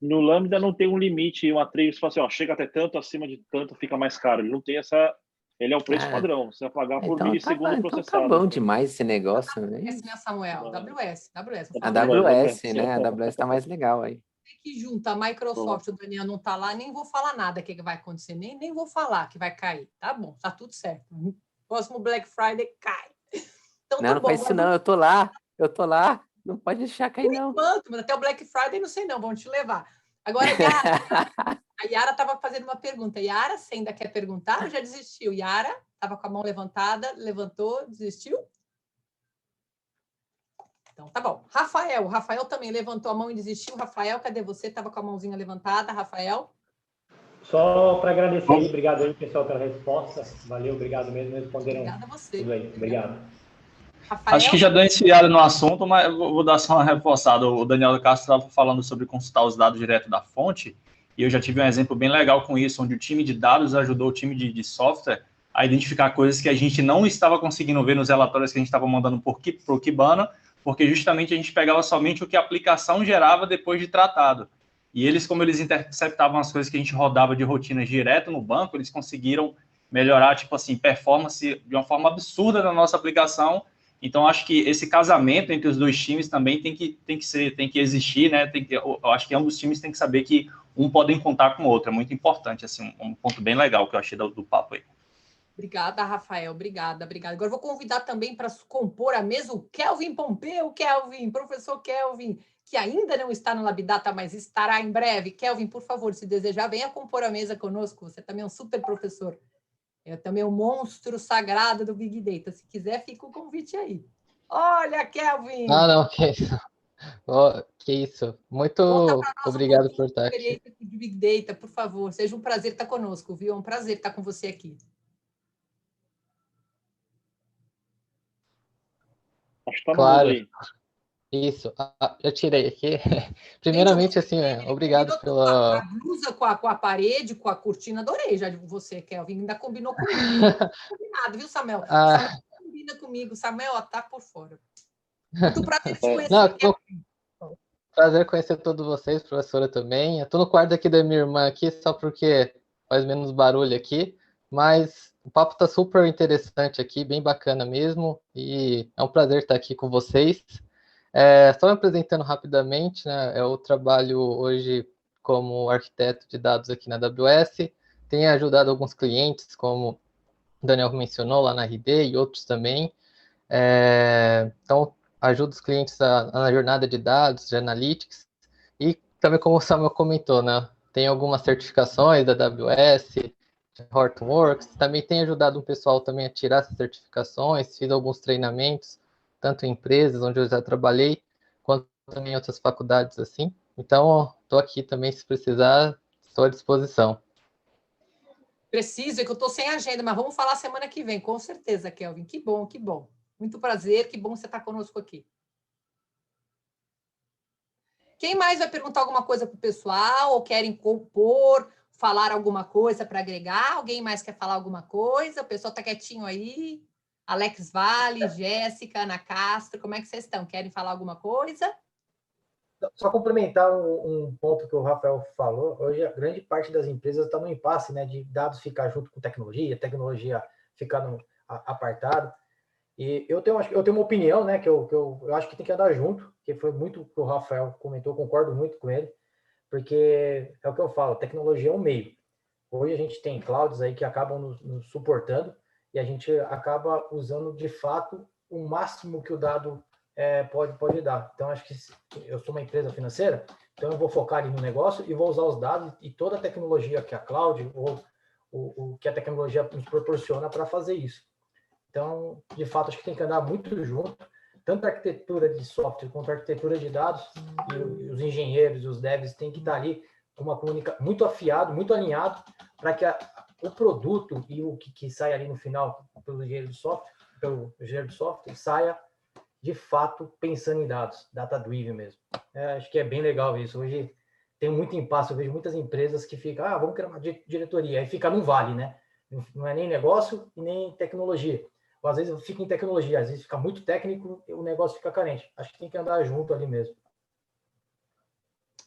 No Lambda não tem um limite, uma trigger, você fala assim, ó, chega até tanto, acima de tanto fica mais caro. Ele não tem essa... Ele é o preço padrão, você vai pagar por milissegundo processado. Então tá bom demais esse negócio, né? AWS, né, Samuel? AWS. A AWS, né? A AWS tá mais legal aí. Que junta a Microsoft, o Daniel não tá lá, nem vou falar nada que vai acontecer, nem vou falar que vai cair. Tá bom, tá tudo certo. Próximo Black Friday cai. Então, não faz isso não, eu tô lá, não pode deixar cair não. Enquanto, mas até o Black Friday não sei não, vão te levar. Agora, a Yara estava fazendo uma pergunta. Yara, você ainda quer perguntar ou já desistiu? Yara estava com a mão levantada, levantou, desistiu? Então, tá bom. Rafael. O Rafael também levantou a mão e desistiu. Rafael, cadê você? Estava com a mãozinha levantada. Rafael? Só para agradecer aí. Obrigado aí, pessoal, pela resposta. Valeu, obrigado mesmo. Responderam. Obrigada a você. Tudo aí. Obrigado. Rafael? Acho que já deu enfiada no assunto, mas vou dar só uma reforçada. O Daniel Castro estava falando sobre consultar os dados direto da fonte, e eu já tive um exemplo bem legal com isso, onde o time de dados ajudou o time de software a identificar coisas que a gente não estava conseguindo ver nos relatórios que a gente estava mandando por Kibana, porque justamente a gente pegava somente o que a aplicação gerava depois de tratado. E eles, como eles interceptavam as coisas que a gente rodava de rotinas direto no banco, eles conseguiram melhorar, tipo assim, performance de uma forma absurda na nossa aplicação. Então, acho que esse casamento entre os dois times também tem que existir, né? Eu acho que ambos os times têm que saber que um podem contar com o outro. É muito importante, assim, um ponto bem legal que eu achei do papo aí. Obrigada, Rafael. Obrigada. Agora eu vou convidar também para compor a mesa o Kelvin Pompeu. Kelvin, professor Kelvin, que ainda não está no Labdata, mas estará em breve. Kelvin, por favor, se desejar, venha compor a mesa conosco. Você também é um super professor. É também um monstro sagrado do Big Data. Se quiser, fica o convite aí. Olha, Kelvin! Não, que isso. Oh, que isso. Muito obrigado por estar aqui. De Big Data, por favor. Seja um prazer estar conosco, viu? É um prazer estar com você aqui. Acho que tá claro. Aí. Isso. Eu tirei aqui. Primeiramente, assim, obrigado pela... A blusa com a parede, com a cortina, adorei já de você, Kelvin. Ainda combinou comigo. Combinado, viu, Samuel? Samuel combina comigo. Samuel, tá por fora. Muito prazer te conhecer. Prazer conhecer todos vocês, professora também. Eu tô no quarto aqui da minha irmã aqui, só porque faz menos barulho aqui, mas o papo tá super interessante aqui, bem bacana mesmo, e é um prazer estar aqui com vocês. Só me apresentando rapidamente, né? Eu trabalho hoje como arquiteto de dados aqui na AWS, tenho ajudado alguns clientes, como o Daniel mencionou lá na RD e outros também. Então, ajudo os clientes na jornada de dados, de analytics, e também como o Samuel comentou, né? Tem algumas certificações da AWS, Hortonworks, também tem ajudado o pessoal também a tirar essas certificações, fiz alguns treinamentos, tanto em empresas onde eu já trabalhei, quanto também em outras faculdades assim. Então, estou aqui também, se precisar, estou à disposição. Preciso, é que eu estou sem agenda, mas vamos falar semana que vem, com certeza, Kelvin. Que bom, que bom. Muito prazer, que bom você estar conosco aqui. Quem mais vai perguntar alguma coisa para o pessoal, ou querem compor, falar alguma coisa para agregar? Alguém mais quer falar alguma coisa? O pessoal está quietinho aí? Alex Vale, Jéssica, Ana Castro, como é que vocês estão? Querem falar alguma coisa? Só complementar um ponto que o Rafael falou, hoje a grande parte das empresas está no impasse, né, de dados ficar junto com tecnologia ficar apartado. E eu tenho uma opinião, né, que eu acho que tem que andar junto, que foi muito o que o Rafael comentou, concordo muito com ele, porque é o que eu falo, tecnologia é um meio. Hoje a gente tem clouds aí que acabam nos suportando e a gente acaba usando de fato o máximo que o dado pode dar. Então, acho que eu sou uma empresa financeira, então eu vou focar ali no negócio e vou usar os dados e toda a tecnologia que a cloud ou o que a tecnologia nos proporciona para fazer isso. Então, de fato, acho que tem que andar muito junto, tanto a arquitetura de software quanto a arquitetura de dados, e os engenheiros e os devs têm que estar ali com uma comunicação muito afiado, muito alinhado, para que o produto e o que sai ali no final pelo engenheiro de software, saia de fato pensando em dados, data-driven mesmo. Acho que é bem legal isso. Hoje tem muito impasse, eu vejo muitas empresas que ficam, vamos criar uma diretoria, aí fica num vale, né? Não é nem negócio e nem tecnologia. Ou às vezes fica em tecnologia, às vezes fica muito técnico e o negócio fica carente. Acho que tem que andar junto ali mesmo.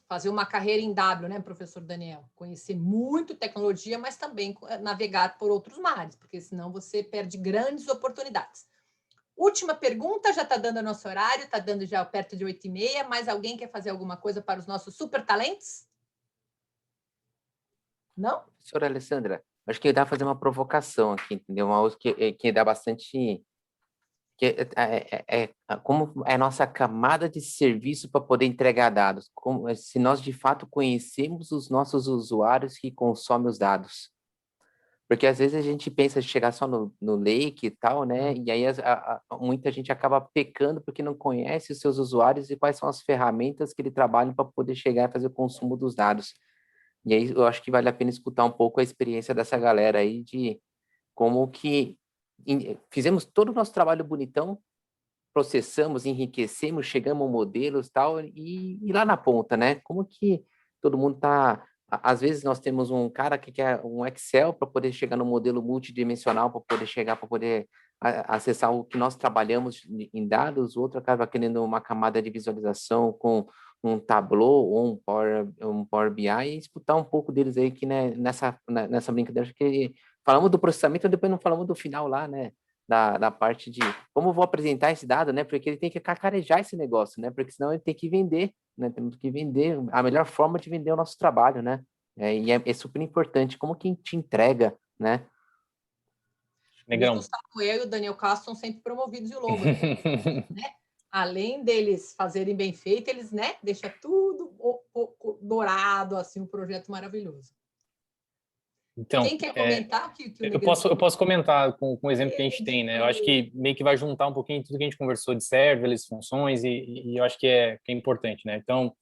Fazer uma carreira em W, né, professor Daniel? Conhecer muito tecnologia, mas também navegar por outros mares, porque senão você perde grandes oportunidades. Última pergunta, já está dando o nosso horário, está dando já perto de 8h30. Mais alguém quer fazer alguma coisa para os nossos super talentos? Não? Professora Alessandra, acho que dá para fazer uma provocação aqui, entendeu? Uma outra que dá bastante... como é a nossa camada de serviço para poder entregar dados. Se nós, de fato, conhecemos os nossos usuários que consomem os dados. Porque, às vezes, a gente pensa de chegar só no lake e tal, né? E aí, muita gente acaba pecando porque não conhece os seus usuários e quais são as ferramentas que ele trabalha para poder chegar e fazer o consumo dos dados. E aí, eu acho que vale a pena escutar um pouco a experiência dessa galera aí de como que fizemos todo o nosso trabalho bonitão, processamos, enriquecemos, chegamos a modelos tal, e lá na ponta, né? Como que todo mundo está... Às vezes nós temos um cara que quer um Excel para poder chegar no modelo multidimensional, para poder chegar, para poder acessar o que nós trabalhamos em dados, o outro acaba querendo uma camada de visualização com um Tableau ou um Power BI, e escutar um pouco deles aí que, né, nessa brincadeira, acho que falamos do processamento, depois não falamos do final lá, né? Da parte de como eu vou apresentar esse dado, né? Porque ele tem que cacarejar esse negócio, né? Porque senão ele tem que vender, né? Temos que vender, a melhor forma de vender o nosso trabalho, né? E é super importante como que te entrega, né? Negrão. O Samuel e o Daniel Castro são sempre promovidos de lobo, né? Além deles fazerem bem feito, eles, né, deixam tudo dourado, assim, um projeto maravilhoso. Então, quem quer comentar o que eu posso comentar com o exemplo que a gente tem, né? Eu acho que meio que vai juntar um pouquinho tudo que a gente conversou de serverless, funções, e eu acho que é importante, né? Então,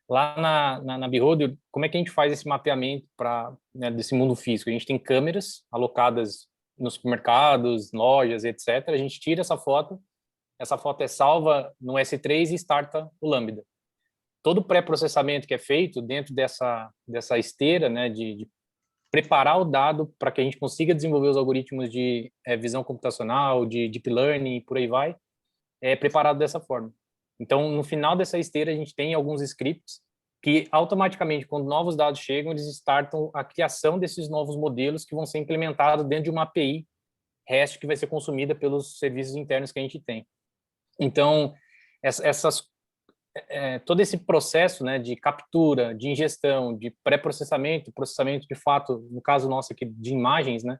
lá na Beholder, como é que a gente faz esse mapeamento né, desse mundo físico? A gente tem câmeras alocadas nos supermercados, lojas, etc. A gente tira essa foto é salva no S3 e starta o Lambda. Todo o pré-processamento que é feito dentro dessa esteira, né, de preparar o dado para que a gente consiga desenvolver os algoritmos de visão computacional, de deep learning e por aí vai, é preparado dessa forma. Então, no final dessa esteira, a gente tem alguns scripts que automaticamente, quando novos dados chegam, eles startam a criação desses novos modelos que vão ser implementados dentro de uma API REST que vai ser consumida pelos serviços internos que a gente tem. Então, todo esse processo, né, de captura, de ingestão, de pré-processamento, processamento de fato, no caso nosso aqui de imagens, né,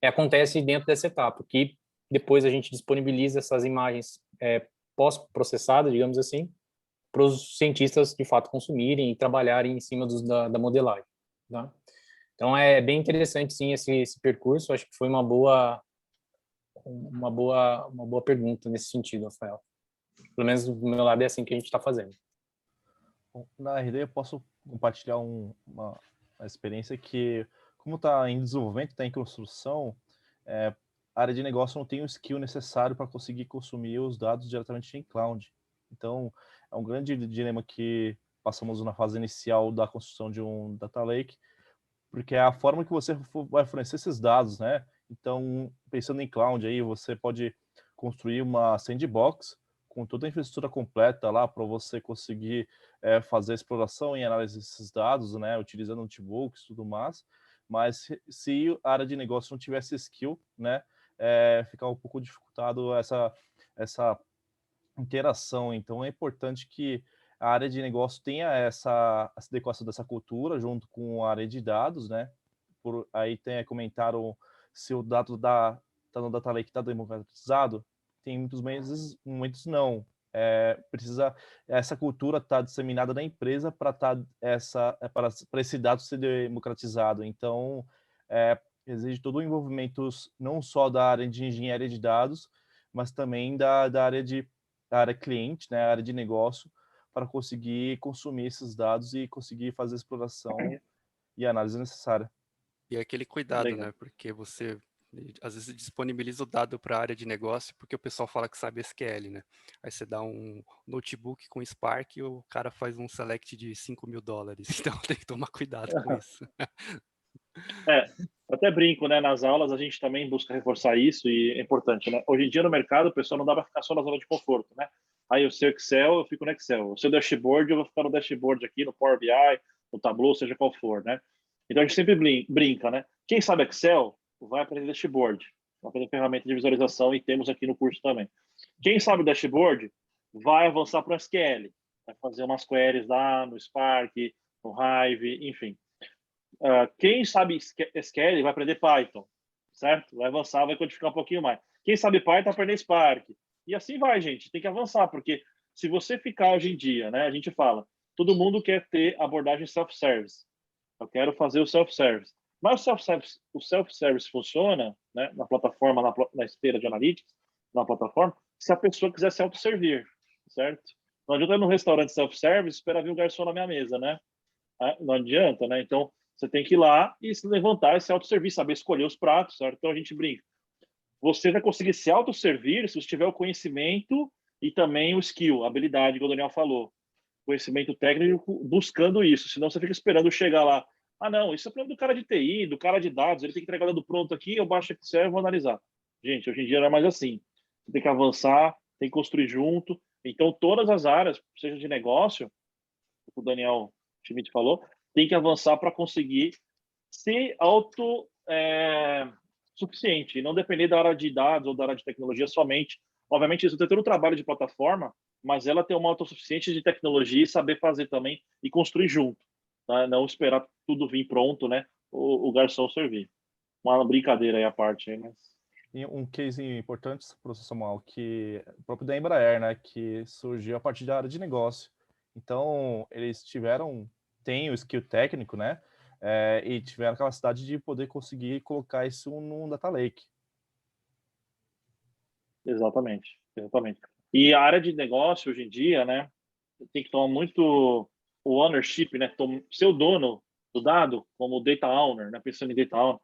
acontece dentro dessa etapa, que depois a gente disponibiliza essas imagens pós-processadas, digamos assim, para os cientistas de fato consumirem e trabalharem em cima da modelagem. Tá? Então, é bem interessante, sim, esse percurso. Acho que foi uma boa pergunta nesse sentido, Rafael. Pelo menos do meu lado é assim que a gente está fazendo. Bom, na RD eu posso compartilhar uma experiência que, como está em desenvolvimento, está em construção, a área de negócio não tem o skill necessário para conseguir consumir os dados diretamente em cloud. Então, é um grande dilema que passamos na fase inicial da construção de um data lake, porque é a forma que você vai fornecer esses dados, né? Então, pensando em cloud aí, você pode construir uma sandbox com toda a infraestrutura completa lá para você conseguir fazer exploração e análise desses dados, né? Utilizando notebooks e tudo mais. Mas se a área de negócio não tivesse skill, né? Fica um pouco dificultado essa interação. Então, é importante que a área de negócio tenha essa adequação dessa cultura junto com a área de dados, né? Aí comentaram se o dado tá no data lake está democratizado. Tem muitos não. Precisa essa cultura estar disseminada na empresa para para esse dado ser democratizado. Então, exige todo o envolvimento não só da área de engenharia de dados, mas também da área cliente, né, a área de negócio, para conseguir consumir esses dados e conseguir fazer a exploração e a análise necessária. E é aquele cuidado, Legal. né? Porque você às vezes disponibiliza o dado para a área de negócio porque o pessoal fala que sabe SQL, né? Aí você dá um notebook com Spark e o cara faz um select de $5.000. Então tem que tomar cuidado com isso. Eu até brinco, né? Nas aulas a gente também busca reforçar isso e é importante, né? Hoje em dia no mercado o pessoal não dá para ficar só na zona de conforto, né? Aí o seu Excel, eu fico no Excel. O seu dashboard, eu vou ficar no dashboard aqui, no Power BI, no Tableau, seja qual for, né? Então a gente sempre brinca, né? Quem sabe Excel vai aprender dashboard, vai aprender ferramenta de visualização e temos aqui no curso também. Quem sabe dashboard vai avançar para o SQL, vai fazer umas queries lá no Spark, no Hive, enfim. Quem sabe SQL vai aprender Python, certo? Vai avançar, vai codificar um pouquinho mais. Quem sabe Python vai aprender Spark. E assim vai, gente. Tem que avançar, porque se você ficar hoje em dia, né? A gente fala, todo mundo quer ter abordagem self-service. Eu quero fazer o self-service. Mas o self-service funciona, né? Na plataforma, na esteira de analytics, na plataforma, se a pessoa quiser se auto-servir, certo? Não adianta ir no restaurante self-service e esperar vir o garçom na minha mesa, né? Não adianta, né? Então, você tem que ir lá e se levantar e se autosservir, saber escolher os pratos, certo? Então a gente brinca. Você vai conseguir se autosservir se você tiver o conhecimento e também o skill, a habilidade, como o Daniel falou. Conhecimento técnico buscando isso, senão você fica esperando chegar lá. Ah, não, isso é problema do cara de TI, do cara de dados, ele tem que entregar o dado pronto aqui, eu baixo Excel e vou analisar. Gente, hoje em dia não é mais assim. Você tem que avançar, tem que construir junto. Então, todas as áreas, seja de negócio, o Daniel Schmidt falou, tem que avançar para conseguir ser autossuficiente e não depender da área de dados ou da área de tecnologia somente. Obviamente, isso tem todo o trabalho de plataforma, mas ela tem uma autossuficiência de tecnologia e saber fazer também e construir junto. Tá? Não esperar tudo vir pronto, né? O garçom servir. Uma brincadeira aí à parte. Mas... E um case importante, professor Samuel, que o próprio da Embraer, né? Que surgiu a partir da área de negócio. Então, eles têm o skill técnico, né? E tiveram a capacidade de poder conseguir colocar isso num data lake. Exatamente. E a área de negócio hoje em dia, né? Tem que tomar muito o ownership, né? Ser o dono do dado, como data owner, né? Pensando em data owner,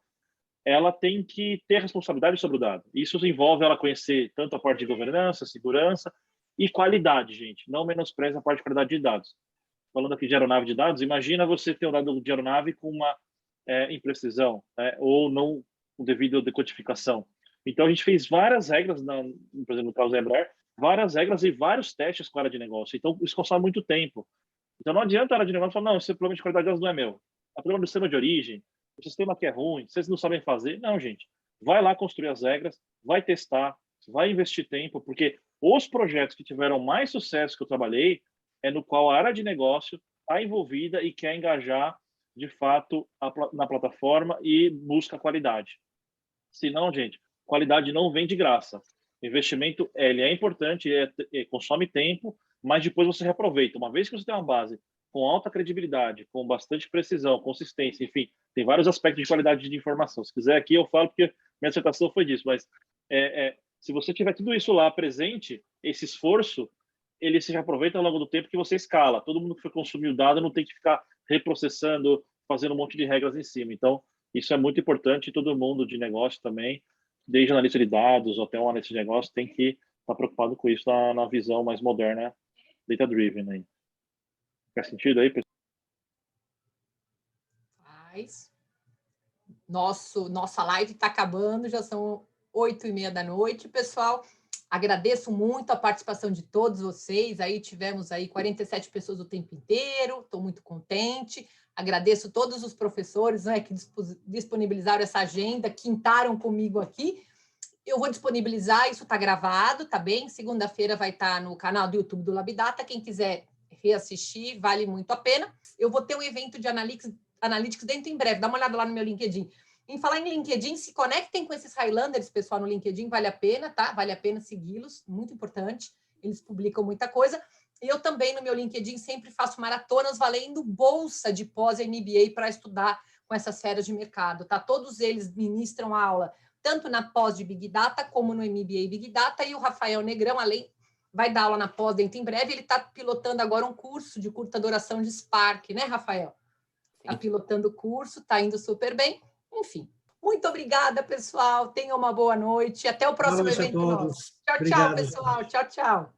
ela tem que ter responsabilidade sobre o dado. Isso envolve ela conhecer tanto a parte de governança, segurança e qualidade, gente. Não menospreze a parte de qualidade de dados. Falando aqui de aeronave de dados, imagina você ter um dado de aeronave com uma imprecisão, ou não com devido decodificação. Então, a gente fez várias regras, por exemplo, no caso da Embraer, várias regras e vários testes com a área de negócio. Então, isso consome muito tempo. Então, não adianta a área de negócio falar, não, esse problema de qualidade de dados não é meu. É problema do sistema de origem, o sistema que é ruim, vocês não sabem fazer. Não, gente. Vai lá construir as regras, vai testar, vai investir tempo, porque os projetos que tiveram mais sucesso que eu trabalhei é no qual a área de negócio está envolvida e quer engajar, de fato, na plataforma e busca qualidade. Senão, gente, qualidade não vem de graça. O investimento ele é importante, consome tempo, mas depois você reaproveita. Uma vez que você tem uma base com alta credibilidade, com bastante precisão, consistência, enfim, tem vários aspectos de qualidade de informação. Se quiser aqui eu falo, porque minha dissertação foi disso, mas se você tiver tudo isso lá presente, esse esforço, ele se aproveita ao longo do tempo que você escala. Todo mundo que for consumir o dado não tem que ficar reprocessando, fazendo um monte de regras em cima. Então, isso é muito importante, todo mundo de negócio também, desde analista de dados até um analista de negócio, tem que estar preocupado com isso na visão mais moderna, data-driven. Aí. Faz sentido aí, pessoal? Faz. Nossa live está acabando, já são 8h30 da noite, pessoal. Agradeço muito a participação de todos vocês. Aí tivemos aí 47 pessoas o tempo inteiro, estou muito contente. Agradeço todos os professores, né, que disponibilizaram essa agenda, quintaram comigo aqui. Eu vou disponibilizar, isso está gravado, tá bem? Segunda-feira vai estar no canal do YouTube do Labdata. Quem quiser reassistir, vale muito a pena. Eu vou ter um evento de Analytics dentro em breve. Dá uma olhada lá no meu LinkedIn. Em falar em LinkedIn, se conectem com esses Highlanders, pessoal, no LinkedIn, vale a pena, tá? Vale a pena segui-los, muito importante. Eles publicam muita coisa. Eu também, no meu LinkedIn, sempre faço maratonas valendo bolsa de pós-MBA para estudar com essas feras de mercado, tá? Todos eles ministram aula, tanto na pós de Big Data, como no MBA Big Data, e o Rafael Negrão, além, vai dar aula na pós dentro em breve, ele está pilotando agora um curso de curta duração de Spark, né, Rafael? Está pilotando o curso, está indo super bem. Enfim, muito obrigada, pessoal. Tenham uma boa noite. Até o próximo evento nosso. Tchau, tchau, pessoal. Tchau, tchau.